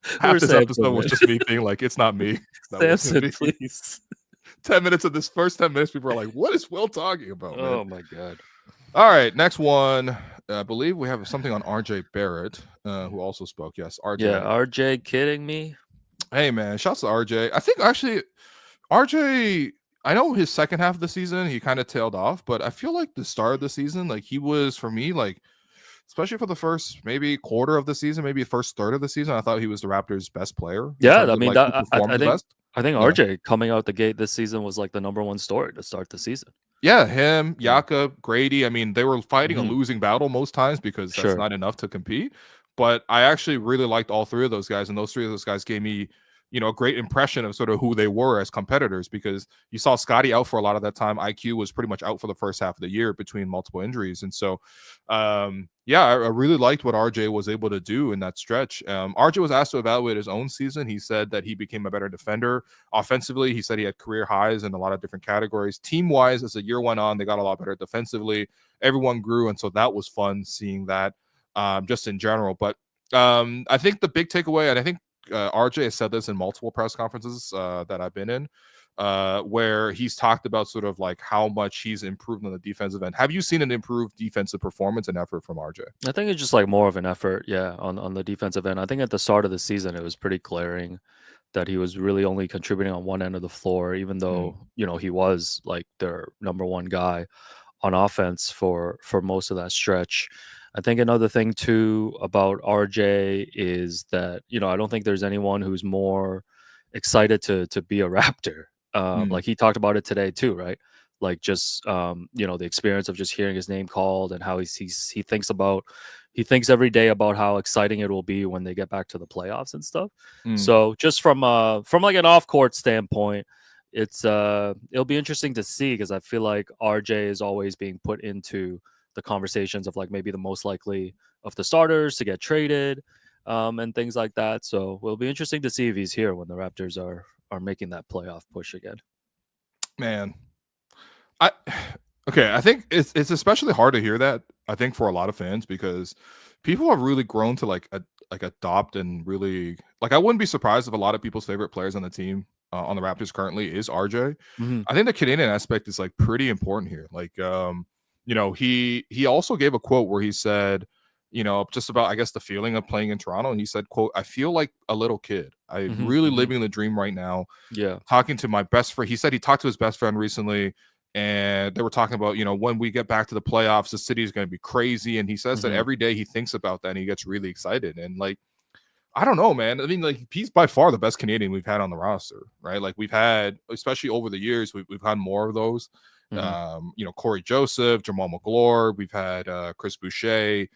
Or Half this Samson, episode was man. just me being like, it's not me. That was going Samson, to be please. 10 minutes of this first 10 minutes. People are like, what is Will talking about, man? Oh my god. All right, next one. I believe we have something on RJ Barrett, who also spoke. Yes, Yeah, RJ. RJ kidding me? Hey, man, shouts to RJ. I think actually RJ, I know his second half of the season, he kind of tailed off, but I feel like the start of the season, like he was, for me, like, especially for the first maybe quarter of the season, maybe first third of the season, I thought he was the Raptors' best player in Yeah, terms I of mean like who that performed I the think best. I think Yeah. RJ coming out the gate this season was like the number one story to start the season. Yeah, him, Yeah. Yaka, Grady. I mean, they were fighting a Hmm. losing battle most times because that's Sure. not enough to compete. But I actually really liked all three of those guys, and those three of those guys gave me, a great impression of sort of who they were as competitors, because you saw Scottie out for a lot of that time. IQ was pretty much out for the first half of the year between multiple injuries. And so, yeah, I really liked what RJ was able to do in that stretch. RJ was asked to evaluate his own season. He said that he became a better defender. Offensively, he said he had career highs in a lot of different categories. Team-wise, as the year went on, they got a lot better defensively. Everyone grew, and so that was fun seeing that, just in general. But I think the big takeaway, and I think RJ has said this in multiple press conferences that I've been in, where he's talked about sort of like how much he's improved on the defensive end. Have you seen an improved defensive performance and effort from RJ? I think it's just like more of an effort, yeah, on the defensive end. I think at the start of the season it was pretty glaring that he was really only contributing on one end of the floor, even Mm, though, he was like their number one guy on offense for most of that stretch. I think another thing too about RJ is that, I don't think there's anyone who's more excited to be a Raptor. mm, Like he talked about it today too, right? Like just the experience of just hearing his name called and how he thinks every day about how exciting it will be when they get back to the playoffs and stuff. mm. So just from like an off court standpoint, it'll be interesting to see, because I feel like RJ is always being put into the conversations of like maybe the most likely of the starters to get traded, and things like that. So it'll be interesting to see if he's here when the Raptors are making that playoff push again. Man, I okay, I think it's especially hard to hear that, I think, for a lot of fans, because people have really grown to like adopt and really like, I wouldn't be surprised if a lot of people's favorite players on the team, on the Raptors currently, is RJ. Hmm. I think the Canadian aspect is like pretty important here. Like, he also gave a quote where he said, just about, I guess, the feeling of playing in Toronto, and he said, quote, "I feel like a little kid. I'm Hmm. really Hmm. living the dream right now. Yeah. Talking to my best friend." He said he talked to his best friend recently, and they were talking about, when we get back to the playoffs, the city is going to be crazy. And he says that Hmm. every day he thinks about that and he gets really excited. And like, I don't know, man. I mean, like, he's by far the best Canadian we've had on the roster, right? Like, we've had, especially over the years, we've had more of those. Hmm. Corey Joseph, Jamal McGlure. We've had Chris Boucher.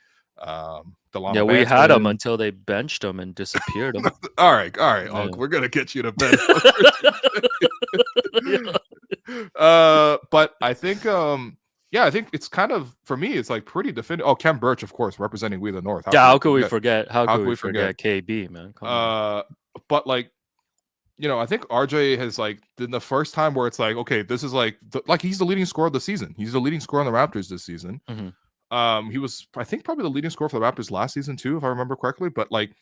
Yeah, Delano we had him Banton. until they benched him and disappeared him. All right, Yeah. Unc, we're gonna get you to bed. Yeah. But I think, yeah, I think it's kind of, for me, it's like pretty definitive. Oh, Ken Birch, of course, representing We the North. Yeah, how could we forget? How How could could we we forget? forget KB, man? Come on. But like, I think RJ has like been the first time where it's like, okay, this is like he's the leading scorer of the season. He's the leading scorer on the Raptors this season. He was, I think, probably the leading scorer for the Raptors last season too, if I remember correctly. But like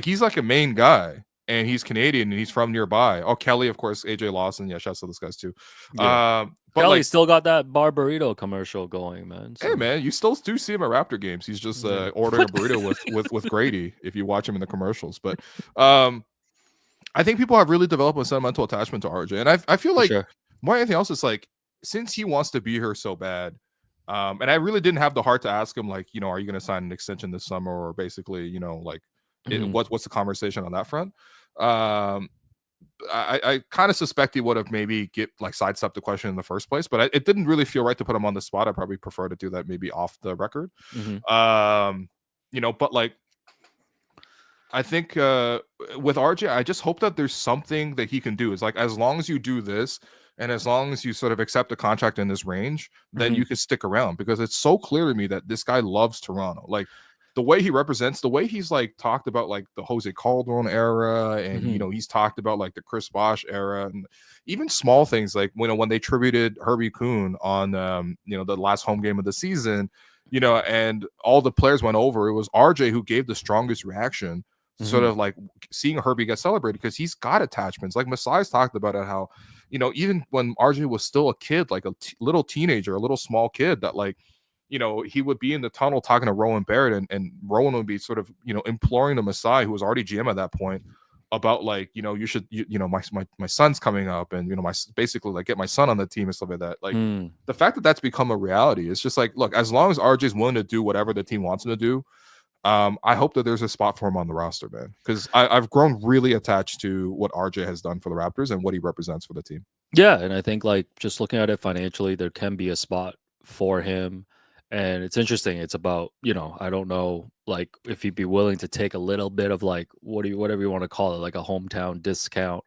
he's like a main guy, and he's Canadian, and he's from nearby. Oh, Kelly, of course, AJ Lawson. Yeah, shouts to those guys too. Yeah. But Kelly like, still got that bar burrito commercial going, man. hey So man, you still do see him at Raptor games. He's just ordering a burrito with Grady if you watch him in the commercials. But I think people have really developed a sentimental attachment to RJ, and I feel for like sure. more than anything else, it's like, since he wants to be here so bad, and I really didn't have the heart to ask him, like, are you going to sign an extension this summer, or basically, like, what's the conversation on that front? I kind of suspect he would have maybe sidestepped the question in the first place, but it didn't really feel right to put him on the spot. I probably prefer to do that maybe off the record. But like, I think with RJ, I just hope that there's something that he can do. It's like, as long as you do this, and as long as you sort of accept a contract in this range, then you can stick around, because it's so clear to me that this guy loves Toronto. Like, the way he represents, the way he's like talked about like the Jose Calderon era, and he's talked about like the Chris Bosh era, and even small things like when they tributed Herbie Kuhn on the last home game of the season, and all the players went over. It was RJ who gave the strongest reaction, sort of like seeing Herbie get celebrated, because he's got attachments. Like Masai's talked about it, how even when RJ was still a kid, like a little teenager, a little small kid, that like he would be in the tunnel talking to Rowan Barrett, and Rowan would be sort of, imploring the Masai, who was already GM at that point, about like, you should, my son's coming up, and, basically like get my son on the team and stuff like that. Like the fact that that's become a reality, it's just like, look, as long as RJ's willing to do whatever the team wants him to do, I hope that there's a spot for him on the roster, man, because I've grown really attached to what RJ has done for the Raptors and what he represents for the team. Yeah, and I think like just looking at it financially, there can be a spot for him. And it's interesting. It's about, I don't know, like if he'd be willing to take a little bit of like whatever you want to call it, like a hometown discount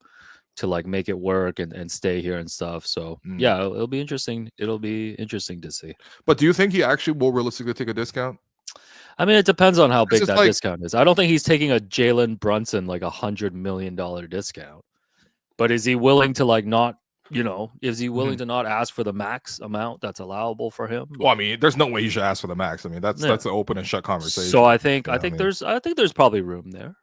to like make it work and stay here and stuff. So yeah, it'll be interesting. It'll be interesting to see. But do you think he actually will realistically take a discount? I mean, it depends on how big it's that like- discount is. I don't think he's taking a Jalen Brunson like $100 million discount. But is he willing to like not, is he willing to not ask for the max amount that's allowable for him? Well, I mean, there's no way he should ask for the max. I mean, that's an open and shut conversation. So I think there's probably room there,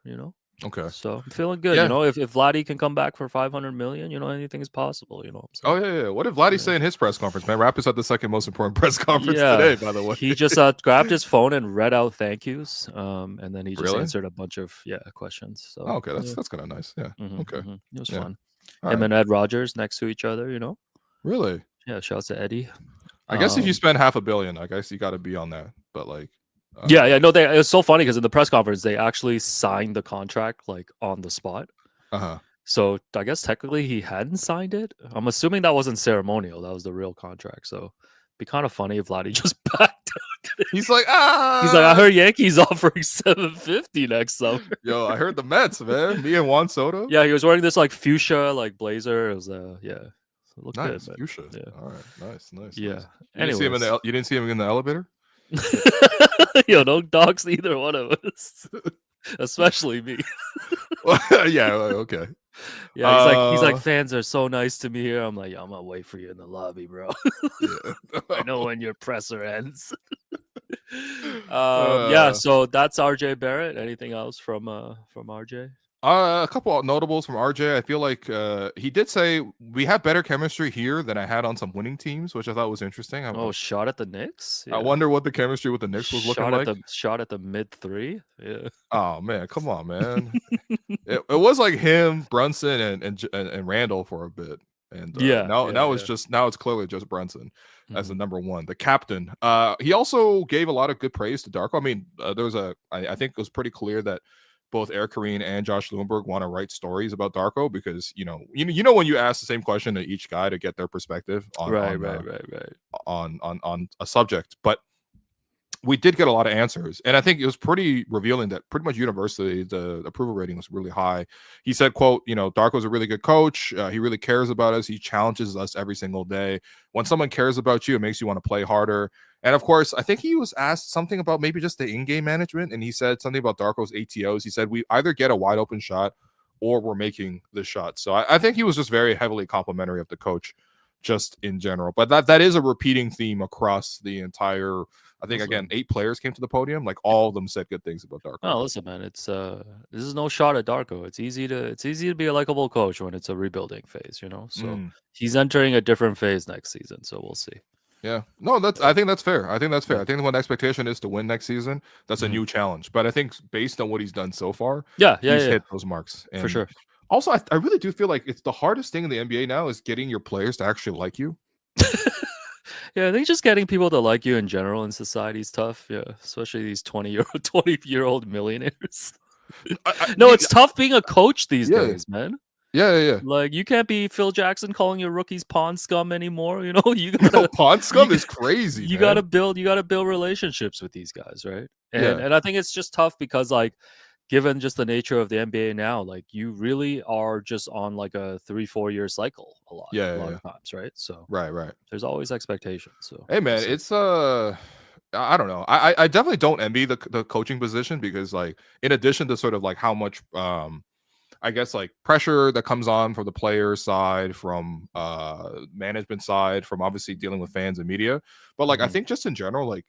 Okay. So I'm feeling good. Yeah. If Vladdy can come back for 500 million, anything is possible. What I'm saying? Oh yeah. What did Vladdy say in his press conference, man? Raptors had the second most important press conference today, by the way. He just grabbed his phone and read out thank yous, and then he just answered a bunch of questions. So okay, that's kind of nice. Yeah. Okay. It was fun. All Him and Ed Rogers next to each other, Really? Yeah. Shouts to Eddie. I guess if you spend $500 million, I guess you got to be on that. But like. Yeah. No, it was so funny because in the press conference they actually signed the contract like on the spot. So I guess technically he hadn't signed it. I'm assuming that wasn't ceremonial. That was the real contract. So it'd be kind of funny if Vladdy just backed out. He's like, I heard Yankees offering $750 next summer. Yo, I heard the Mets, man. Me and Juan Soto. Yeah, he was wearing this like fuchsia like blazer. It was it looked nice, good. Fuchsia. Yeah. All right, nice. Yeah. You didn't see him in the elevator? Yo, don't dox either one of us, especially me. Yeah. Okay. Yeah, he's like fans are so nice to me here. I'm like, I'm gonna wait for you in the lobby, bro. I know when your presser ends. Yeah. So that's RJ Barrett. Anything else from RJ? A couple of notables from RJ. I feel like he did say we have better chemistry here than I had on some winning teams, which I thought was interesting. Shot at the Knicks. Yeah. I wonder what the chemistry with the Knicks was looking like. Shot at the mid-3. Yeah. Oh man, come on, man. it was like him, Brunson, and Randall for a bit, and now it's clearly just Brunson as the number one, the captain. He also gave a lot of good praise to Darko. I mean, I think it was pretty clear that both Eric Kareen and Josh Lewinberg want to write stories about Darko, because when you ask the same question to each guy to get their perspective on on a subject. But we did get a lot of answers, and I think it was pretty revealing that pretty much universally the approval rating was really high. He said, "quote Darko's a really good coach. He really cares about us. He challenges us every single day. When someone cares about you, it makes you want to play harder." And of course, I think he was asked something about maybe just the in-game management, and he said something about Darko's ATOs. He said, "We either get a wide open shot, or we're making the shot." So I think he was just very heavily complimentary of the coach, just in general. But that is a repeating theme across the entire. I think again, 8 players came to the podium. Like all of them said good things about Darko. Oh, listen, man, it's this is no shot at Darko. It's easy to be a likable coach when it's a rebuilding phase, So he's entering a different phase next season, so we'll see. Yeah, no, I think that's fair. I think that's fair. I think when the expectation is to win next season, that's a new challenge. But I think based on what he's done so far, he's hit those marks for sure. Also, I really do feel like it's the hardest thing in the NBA now is getting your players to actually like you. Yeah, I think just getting people to like you in general in society is tough. Yeah, especially these 20-year-old millionaires. No, it's tough being a coach these days, man. Yeah. Like you can't be Phil Jackson calling your rookies pond scum anymore. You pond scum is crazy. You gotta build relationships with these guys, right? And I think it's just tough because given just the nature of the NBA now, like you really are just on like a 3-4 year cycle a lot of times, right? So right. There's always expectations. So hey man, it's I don't know. I definitely don't envy the coaching position because like in addition to sort of like how much I guess like pressure that comes on from the player side, from management side, from obviously dealing with fans and media, but like I think just in general, like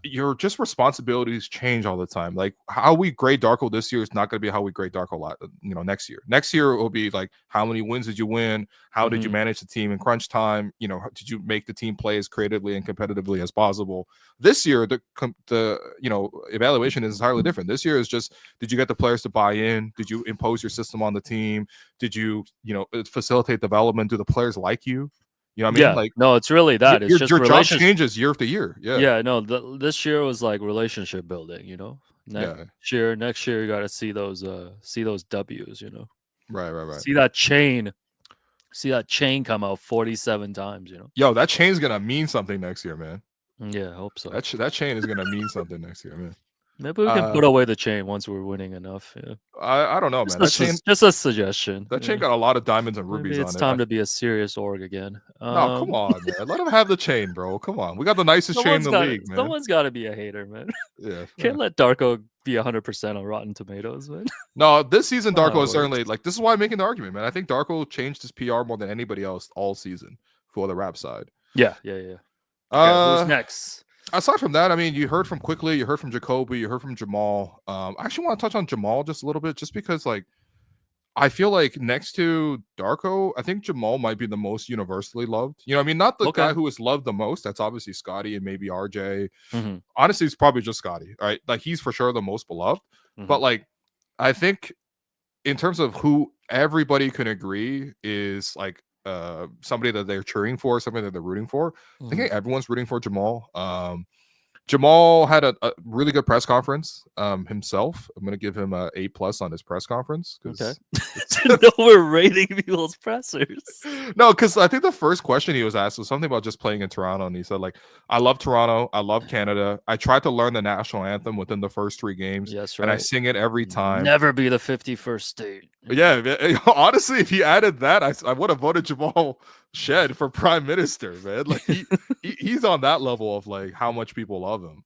your just responsibilities change all the time. Like how we grade Darko this year is not going to be how we grade Darko next year. Next year it will be like how many wins did you win? How did you manage the team in crunch time? Did you make the team play as creatively and competitively as possible? This year the evaluation is entirely different. This year is just, did you get the players to buy in? Did you impose your system on the team? Did you facilitate development? Do the players like you? You know what I mean? Like, no, it's really that. It's just your job changes year after year. Yeah, no. This year was like relationship building. Next year, you got to see those W's. Right. See that chain come out 47 times. Yo, that chain's gonna mean something next year, man. Yeah, I hope so. That chain is gonna mean something next year, man. Maybe we can put away the chain once we're winning enough. Yeah. I don't know, man. That chain, just a suggestion. That chain got a lot of diamonds and rubies on it. It's time to be a serious org again. No, come on, man. Let him have the chain, bro. Come on. We got the nicest chain in the league, man. Someone's got to be a hater, man. Yeah. Can't let Darko be 100% on Rotten Tomatoes, man. No, this season Darko is certainly like, this is why I'm making the argument, man. I think Darko changed his PR more than anybody else all season for the rap side. Yeah. Okay, who's next? Aside from that, I mean, you heard from Quickly, you heard from Jacoby, you heard from Jamal. I actually want to touch on Jamal just a little bit, just because, like, I feel like next to Darko, I think Jamal might be the most universally loved. You know what I mean? Not the guy who is loved the most. That's obviously Scottie and maybe RJ. Honestly, it's probably just Scottie, right? Like, he's for sure the most beloved. But, like, I think in terms of who everybody can agree is, like, somebody that they're cheering for, somebody that they're rooting for. I think everyone's rooting for Jamal. Jamal had a really good press conference himself. I'm going to give him an A+ on his press conference. Okay. No, we're rating people's pressers. No, because I think the first question he was asked was something about just playing in Toronto. And he said, like, I love Toronto. I love Canada. I tried to learn the national anthem within the first 3 games. Yes, right. And I sing it every time. Never be the 51st state. Yeah, honestly, if he added that, I would have voted Jamal Shed for prime minister, man. Like he's on that level of like how much people love him.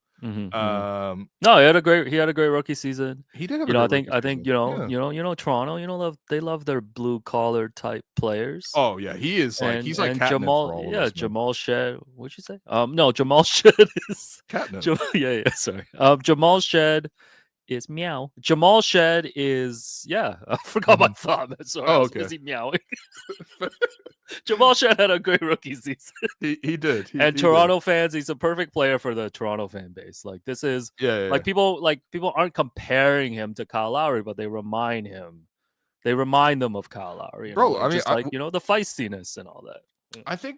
No, he had a great rookie season. He did have I think Toronto, they love their blue collar type players. Oh yeah, he is like he's like catnip Jamal. For all yeah, this, Jamal Shed. What'd you say? No, Jamal Shed is catnip. Sorry. Jamal Shed is meow. Jamal Shed is I forgot my thought. Sorry, I was busy meowing. Jamal Shed had a great rookie season. He did. And Toronto fans, he's a perfect player for the Toronto fan base. Like this is people aren't comparing him to Kyle Lowry, but they remind them of Kyle Lowry. Bro, I mean, the feistiness and all that. I think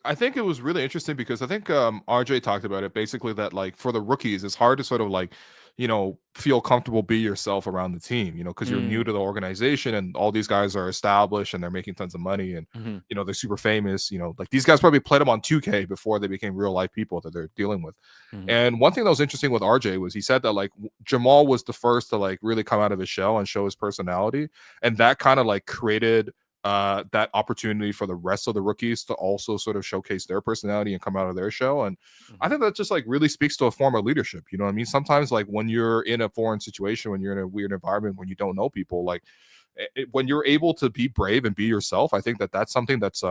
I think it was really interesting because I think RJ talked about it basically that like for the rookies, it's hard to sort of like, feel comfortable be yourself around the team, because you're new Mm, to the organization and all these guys are established and they're making tons of money and mhm, they're super famous, like these guys probably played them on 2K before they became real life people that they're dealing with. mhm, And one thing that was interesting with RJ was he said that like Jamal was the first to like really come out of his shell and show his personality, and that kind of like created that opportunity for the rest of the rookies to also sort of showcase their personality and come out of their shell. And I mhm. think that just like really speaks to a form of leadership. You know what I mean? Sometimes like when you're in a foreign situation, when you're in a weird environment, when you don't know people, like when you're able to be brave and be yourself, I think that that's something that's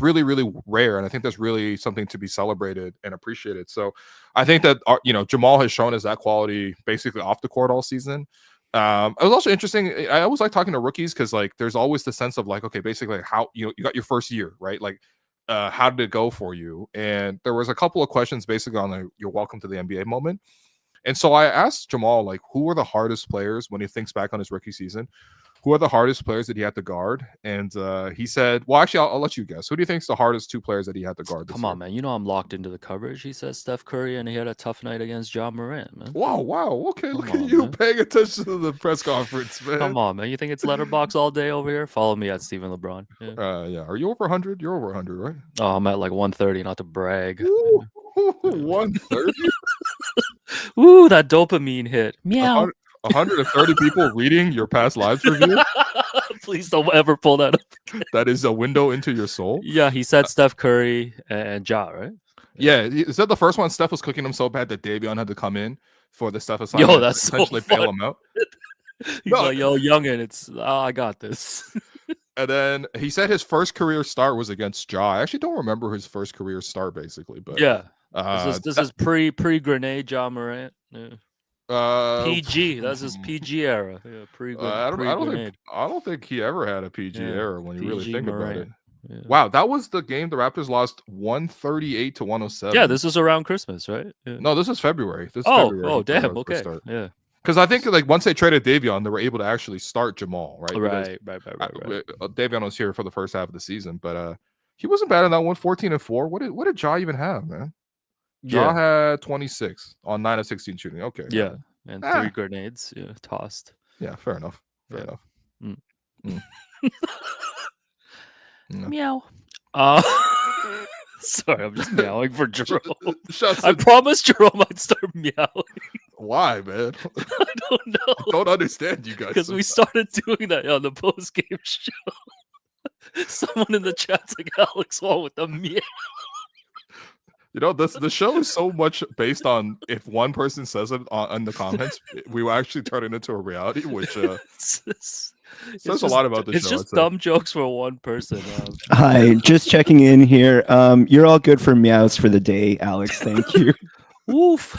really really rare, and I think that's really something to be celebrated and appreciated. So I think that Jamal has shown us that quality basically off the court all season. It was also interesting. I always like talking to rookies because like there's always the sense of like, okay, basically like how you got your first year, right? Like how did it go for you? And there was a couple of questions basically on the your welcome to the NBA moment. And so I asked Jamal like who were the hardest players when he thinks back on his rookie season, who are the hardest players that he had to guard? And he said, well, actually, I'll let you guess. Who do you think is the hardest two players that he had to guard this Come year? on, man. You know I'm locked into the coverage. He says Steph Curry, and he had a tough night against John Morant, man. Wow, wow. Okay, Come look at on, you man. paying attention to the press conference, man. Come on, man. You think it's letterbox all day over here? Follow me at Stephen LeBron. Yeah. Yeah. Are you over 100? You're over 100, right? Oh, I'm at like 130, not to brag. Woo, Yeah. 130? Ooh, that dopamine hit. Meow. 130 people reading your past lives review? Please don't ever pull that up. That is a window into your soul? Yeah, he said Steph Curry and Ja, right? Yeah, is that the first one? Steph was cooking him so bad that Davion had to come in for the Steph Yo, assignment and that's so essentially bail funny. him out. He's No, like, yo, youngin, I got this. and then he said his first career start was against Ja. I actually don't remember his first career start, basically, but Yeah. This uh, is this is pre grenade John Morant. Yeah. uh, PG. That's his PG era. Yeah, pre grenade. I don't think he ever had a PG Yeah. era when you really PG think about it. Morant. Yeah. Wow, that was the game the Raptors lost 138 to Yeah, 107. this was around Christmas, right? Yeah. No, this is February. This is Oh, February. oh, He played damn. his first Okay. start. Yeah. Because I think like once they traded Davion, they were able to actually start Jamal, right? Because Right. Davion was here for the first half of the season, but he wasn't bad in that one. 14-4. What did Ja even have, man? Ja Yeah. had 26 on 9 of 16 shooting. Okay, yeah, Yeah. And ah, 3 grenades. Yeah. Tossed. yeah, fair enough, fair Yeah. enough. Mm. Mm, yeah. Meow. Sorry, I'm just meowing for Jerome. Shots I in, promised Jerome I'd start meowing. why, man? I don't know. I don't understand you guys. Because we started doing that on the post game show. Someone in the chat's like Alex Wall with the meow. The show is so much based on if one person says it in the comments, we will actually turn it into a reality, which says a lot about the it's show. just dumb jokes for one person. Hi, just checking in here. You're all good for meows for the day, Alex. Thank you. Woof.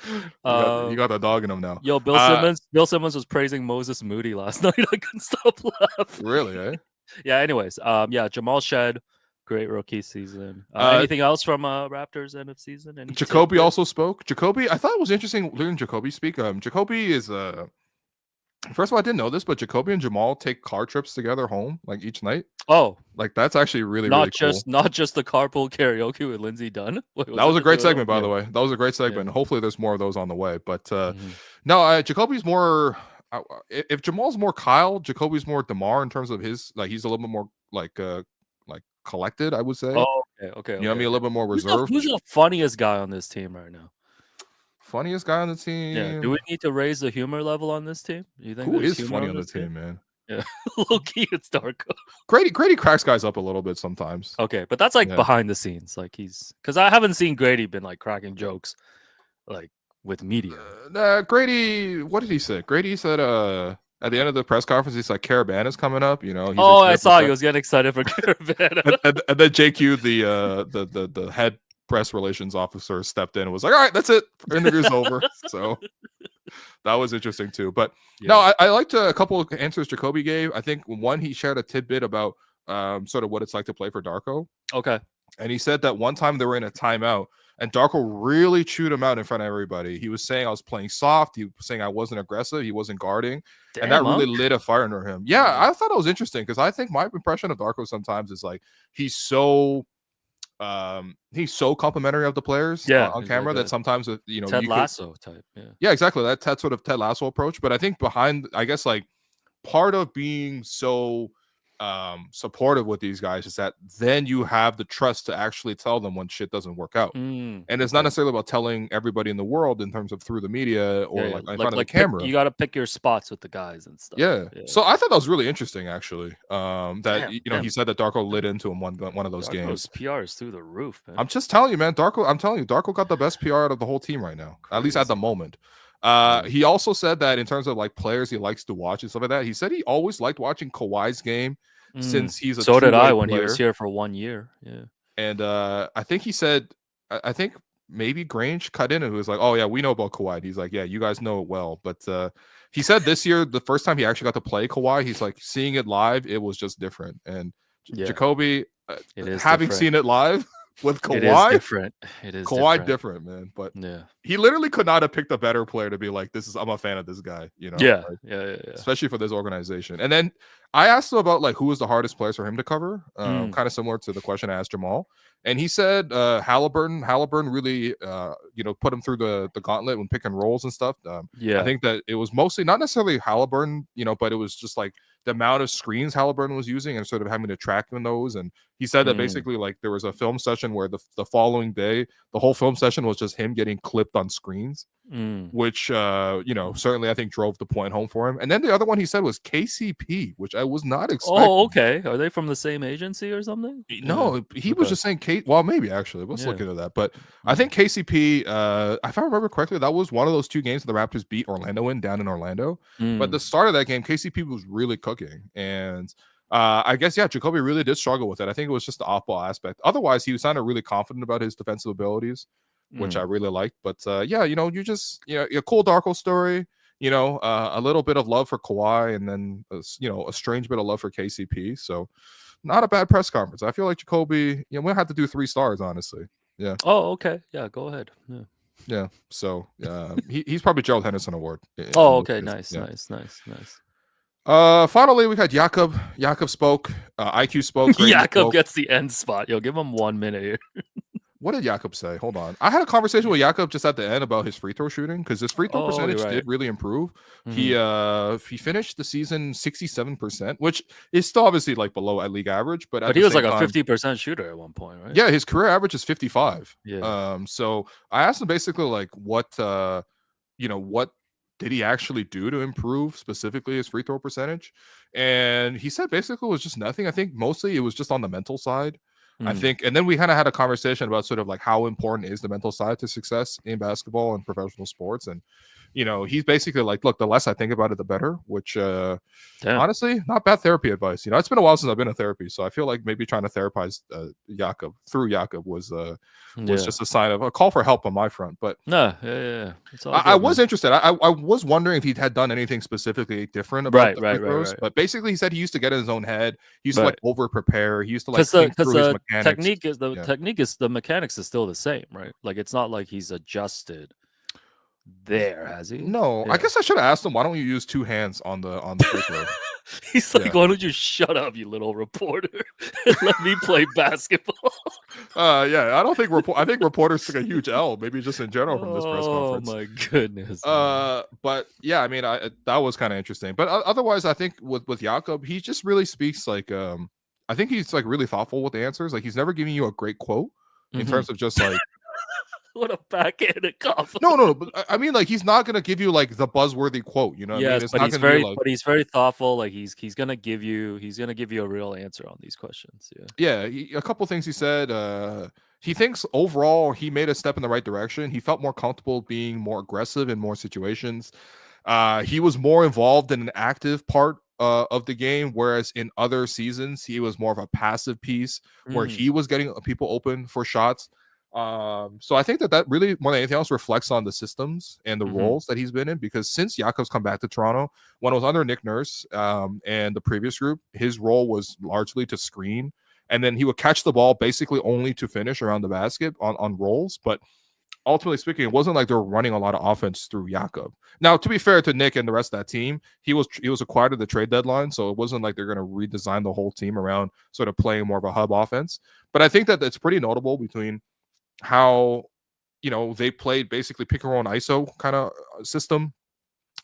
You got the dog in him now. Yo, Bill Simmons was praising Moses Moody last night. I couldn't stop laughing. Really, eh? Yeah. Anyways, yeah, Jamal Shed, great rookie season. Anything else from Raptors end of season? Jacoby also spoke. Jacoby, I thought it was interesting hearing Jacoby speak. Jacoby is first of all, I didn't know this, but Jacoby and Jamal take car trips together home like each night. Oh, like that's actually really not really just cool. not just the carpool karaoke with Lindsey Dunn. That was a great segment, by the way. That was a great segment. Yeah. Hopefully, there's more of those on the way. But no, Jacoby's more. If Jamal's more Kyle, Jacoby's more DeMar in terms of his like. He's a little bit more like collected, I would say. Oh, okay. You know what I mean? A little bit more reserved. Who's the funniest guy on this team right now? Funniest guy on the team. Yeah. Do we need to raise the humor level on this team? You think who is humor funny on the team, man? Yeah, low key, it's Darko. Grady cracks guys up a little bit sometimes. Okay, but that's like behind the scenes. Like because I haven't seen Grady been like cracking jokes, like with media. Grady, what did he say? Grady said, at the end of the press conference, he's like, "Caravan is coming up." You know. I saw he was getting excited for Caravan. and then JQ, the head press relations officer, stepped in and was like, "All right, that's it. Interview's over." So that was interesting too. But no, I liked a couple of answers Jacoby gave. I think one, he shared a tidbit about sort of what it's like to play for Darko. Okay. And he said that one time they were in a timeout and Darko really chewed him out in front of everybody. He was saying I was playing soft. He was saying I wasn't aggressive. He wasn't guarding. And that really lit a fire under him. Yeah, I thought it was interesting because I think my impression of Darko sometimes is like he's so complimentary of the players on camera that sometimes Ted Lasso type. Yeah, exactly. That sort of Ted Lasso approach. But I think behind, I guess, like part of being so supportive with these guys is that then you have the trust to actually tell them when shit doesn't work out. And it's not necessarily about telling everybody in the world in terms of through the media or like in front of the camera. You got to pick your spots with the guys and stuff. Yeah. So I thought that was really interesting, actually. He said that Darko lit into him one of those games. PR is through the roof, man. I'm just telling you, man. Darko got the best PR out of the whole team right now, at least at the moment. He also said that in terms of like players he likes to watch and stuff like that, he said he always liked watching Kawhi's game since he's a so did I when player. he was here for 1 year. Yeah. And I think he said, I think maybe Grange cut in and who was like, oh yeah, we know about Kawhi. And he's like, yeah, you guys know it well. But he said this year, the first time he actually got to play Kawhi, he's like seeing it live, it was just different. And Jacoby, having seen it live with Kawhi, it is different. It is Kawhi different, man. But he literally could not have picked a better player to be like, I'm a fan of this guy, you know? Yeah. Especially for this organization. And then I asked him about like who was the hardest players for him to cover, kind of similar to the question I asked Jamal. And he said Halliburton really put him through the gauntlet when pick and rolls and stuff. I think that it was mostly not necessarily Halliburton, but it was just like the amount of screens Halliburton was using and sort of having to track in those. And he said that basically like there was a film session where the following day, the whole film session was just him getting clipped on screens, which, certainly I think drove the point home for him. And then the other one he said was KCP, which I was not expecting. Oh, okay. Are they from the same agency or something? No, he was just saying well, maybe actually. Let's look into that. But I think KCP, if I remember correctly, that was one of those two games the Raptors beat Orlando down in Orlando. But the start of that game, KCP was really cooking. And I guess, Jacoby really did struggle with it. I think it was just the off-ball aspect. Otherwise, he sounded really confident about his defensive abilities, which I really liked. But you just, a cool Darko story, a little bit of love for Kawhi, and then, a strange bit of love for KCP. So not a bad press conference. I feel like Jacoby, we'll have to do 3 stars, honestly. Yeah. Oh, okay. Yeah, go ahead. Yeah. So he's probably Gerald Henderson Award. Oh, okay. Nice. Finally, we got Jakob. Jakob spoke. IQ spoke. Jakob gets the end spot. Yo, give him 1 minute here. What did Jakob say? Hold on. I had a conversation with Jakob just at the end about his free throw shooting because his free throw percentage did really improve. He finished the season 67%, which is still obviously like below at league average, but he was like a 50% shooter at one point, right? Yeah, his career average is 55. Yeah. So I asked him basically like what did he actually do to improve specifically his free throw percentage? And he said basically it was just nothing. I think mostly it was just on the mental side. I think, and then we kind of had a conversation about sort of like how important is the mental side to success in basketball and professional sports. And, he's basically like, look, the less I think about it, the better, which honestly, not bad therapy advice. It's been a while since I've been in therapy. So I feel like maybe trying to therapize Jakob through Jakob was just a sign of a call for help on my front. But It's all good, I was interested. I was wondering if he had done anything specifically different about the free throws. Right. But basically he said he used to get in his own head. He used to like over prepare. He used to like think through his mechanics. The mechanics is still the same, right? Like it's not like he's adjusted there, has he? No, I guess I should have asked him, why don't you use 2 hands on the free throw? He's like, why don't you shut up, you little reporter, and let me play basketball? I don't think I think reporters took a huge L, maybe just in general from this press conference. Oh my goodness. But yeah, I mean, that was kind of interesting. But otherwise, I think with Jakob, he just really speaks like I think he's like really thoughtful with the answers. Like he's never giving you a great quote in terms of just like what a backhanded compliment. No, but I mean, like he's not gonna give you like the buzzworthy quote, you know? Yes, what I mean? But he's very thoughtful. Like he's gonna give you a real answer on these questions. A couple things he said. He thinks overall he made a step in the right direction. He felt more comfortable being more aggressive in more situations. He was more involved in an active part of the game, whereas in other seasons he was more of a passive piece where he was getting people open for shots. So I think that really more than anything else reflects on the systems and the roles that he's been in, because since Jakob's come back to Toronto, when it was under Nick Nurse and the previous group, his role was largely to screen and then he would catch the ball basically only to finish around the basket on rolls. But ultimately speaking, it wasn't like they were running a lot of offense through Jakob. Now, to be fair to Nick and the rest of that team, he was acquired at the trade deadline, so it wasn't like they're going to redesign the whole team around sort of playing more of a hub offense. But I think that it's pretty notable between how, you know, they played basically pick and roll and ISO kind of system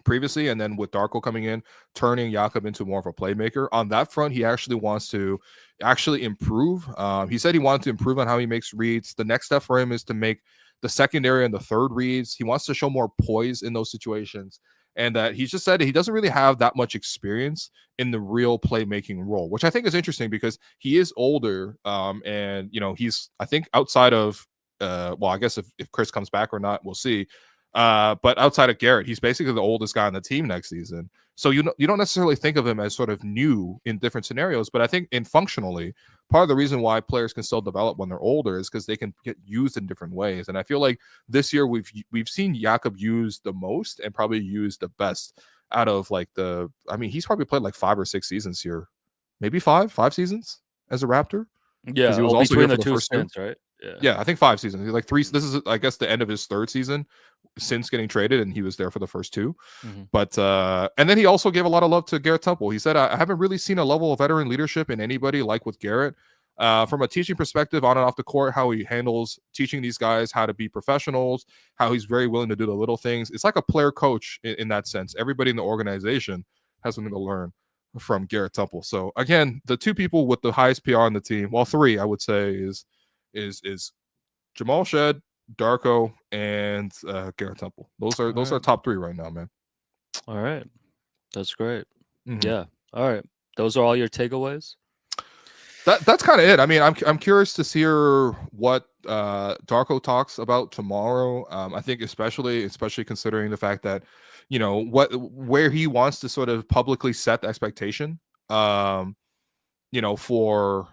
previously, and then with Darko coming in, turning Jakob into more of a playmaker. On that front, he actually wants to improve. He said he wanted to improve on how he makes reads. The next step for him is to make the secondary and the third reads. He wants to show more poise in those situations. And that he just said he doesn't really have that much experience in the real playmaking role, which I think is interesting because he is older. And, you know, he's, I think, outside of, well, I guess if Chris comes back or not, we'll see. But outside of Garrett, he's basically the oldest guy on the team next season. So you don't necessarily think of him as sort of new in different scenarios, but I think in functionally, part of the reason why players can still develop when they're older is because they can get used in different ways. And I feel like this year we've seen Jakob used the most and probably used the best out of like he's probably played like 5 or 6 seasons here, maybe five seasons as a Raptor. Yeah, he was also between here the for two first stints, right? Yeah, I think 5 seasons. Like 3. This is, I guess, the end of his 3rd season since getting traded, and he was there for the first 2. Mm-hmm. But and then he also gave a lot of love to Garrett Temple. He said, I haven't really seen a level of veteran leadership in anybody like with Garrett. From a teaching perspective, on and off the court, how he handles teaching these guys how to be professionals, how he's very willing to do the little things. It's like a player coach in that sense. Everybody in the organization has something to learn from Garrett Temple. So again, the 2 people with the highest PR on the team, well, 3, I would say, is Jamal Shed, Darko, and Garrett Temple. Those are top 3 right now, man. All right, that's great. Mm-hmm. Yeah. All right, those are all your takeaways. That's kind of it. I mean, I'm curious to hear what Darko talks about tomorrow. I think especially considering the fact that, you know, where he wants to sort of publicly set the expectation. You know, for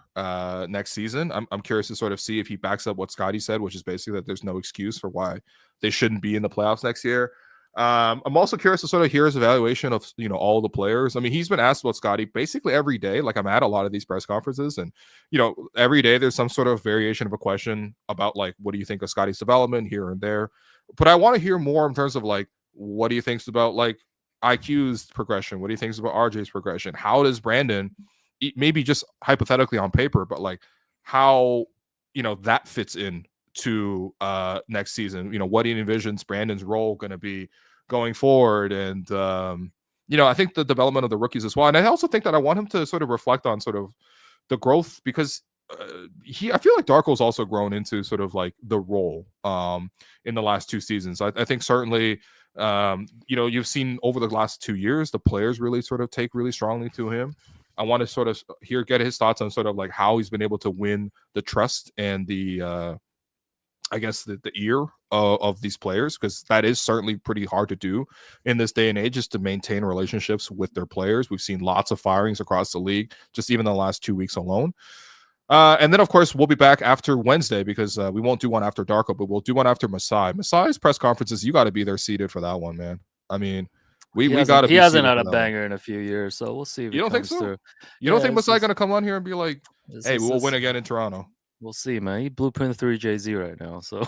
next season, I'm curious to sort of see if he backs up what Scottie said, which is basically that there's no excuse for why they shouldn't be in the playoffs next year. I'm also curious to sort of hear his evaluation of, you know, all the players. I mean, he's been asked about Scottie basically every day. Like, I'm at a lot of these press conferences, and, you know, every day there's some sort of variation of a question about, like, what do you think of Scottie's development here and there? But I want to hear more in terms of, like, what do you think about, like, IQ's progression? What do you think about RJ's progression? How does Brandon, maybe just hypothetically on paper, but like how, you know, that fits in to next season? You know, what he envisions Brandon's role going to be going forward, and you know, I think the development of the rookies as well. And I also think that I want him to sort of reflect on sort of the growth, because I feel like Darko's also grown into sort of like the role in the last 2 seasons. I think certainly, you know, you've seen over the last 2 years the players really sort of take really strongly to him. I want to sort of get his thoughts on sort of like how he's been able to win the trust and the I guess the ear of these players, because that is certainly pretty hard to do in this day and age, is to maintain relationships with their players. We've seen lots of firings across the league, just even the last 2 weeks alone. And then, of course, we'll be back after Wednesday, because we won't do one after Darko, but we'll do one after Masai. Masai's press conferences, you got to be there seated for that one, man. I mean, we got to. He hasn't had a banger in a few years, so we'll see if you don't think so. Through. You don't think Masai going to come on here and be like, "Hey, we'll win again in Toronto"? We'll see, man. He blueprint 3 Jay-Z right now, so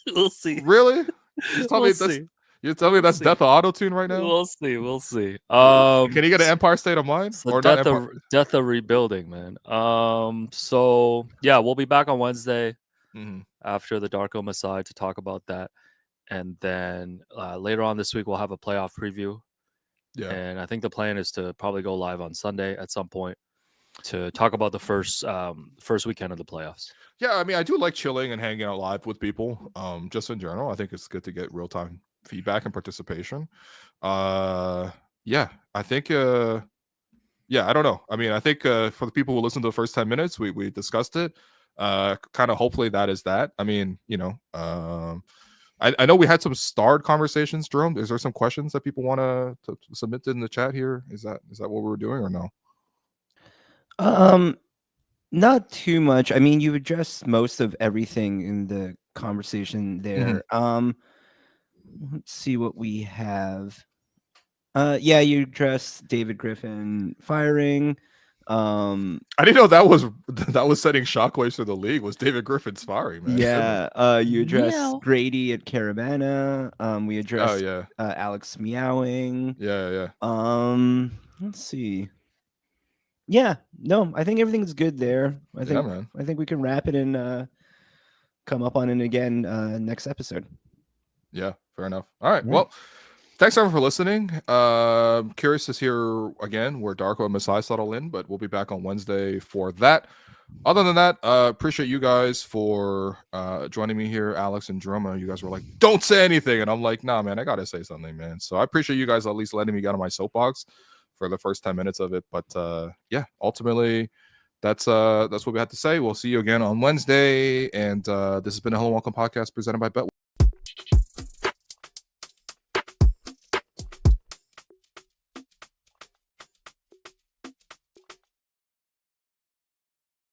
we'll see. Really? You tell me that's death of auto-tune right now? We'll see. Can he get an Empire State of Mind? So or death of rebuilding, man. So yeah, we'll be back on Wednesday after the Darko Masai to talk about that. And then later on this week, we'll have a playoff preview. Yeah. And I think the plan is to probably go live on Sunday at some point to talk about the first weekend of the playoffs. Yeah, I mean, I do like chilling and hanging out live with people. Just in general, I think it's good to get real-time feedback and participation. Yeah, I think. Yeah, I don't know. I mean, I think for the people who listen to the first 10 minutes, we discussed it. Kind of hopefully that is that. I mean, you know, I know we had some starred conversations, Jerome. Is there some questions that people want to submit in the chat here? Is that what we're doing or no? Not too much. I mean, you addressed most of everything in the conversation there. Let's see what we have. Yeah, you addressed David Griffin firing. I didn't know that was setting shockwaves through the league. Was David Griffin's firing, man? Yeah. You addressed Meow. Grady at Caravana. We addressed Yeah. Alex meowing. Yeah. Let's see. Yeah, no, I think everything's good there. I Man. think we can wrap it and come up on it again next episode. Yeah, fair enough. All right. Yeah. Well, thanks everyone for listening. Curious to hear again where Darko and Masai settle in, but we'll be back on Wednesday for that. Other than that, appreciate you guys for joining me here, Alex and Droma. You guys were like, don't say anything. And I'm like, nah, man, I got to say something, man. So I appreciate you guys at least letting me get on my soapbox for the first 10 minutes of it. But yeah, ultimately, that's what we had to say. We'll see you again on Wednesday. And this has been a Hello Welcome podcast presented by Bet.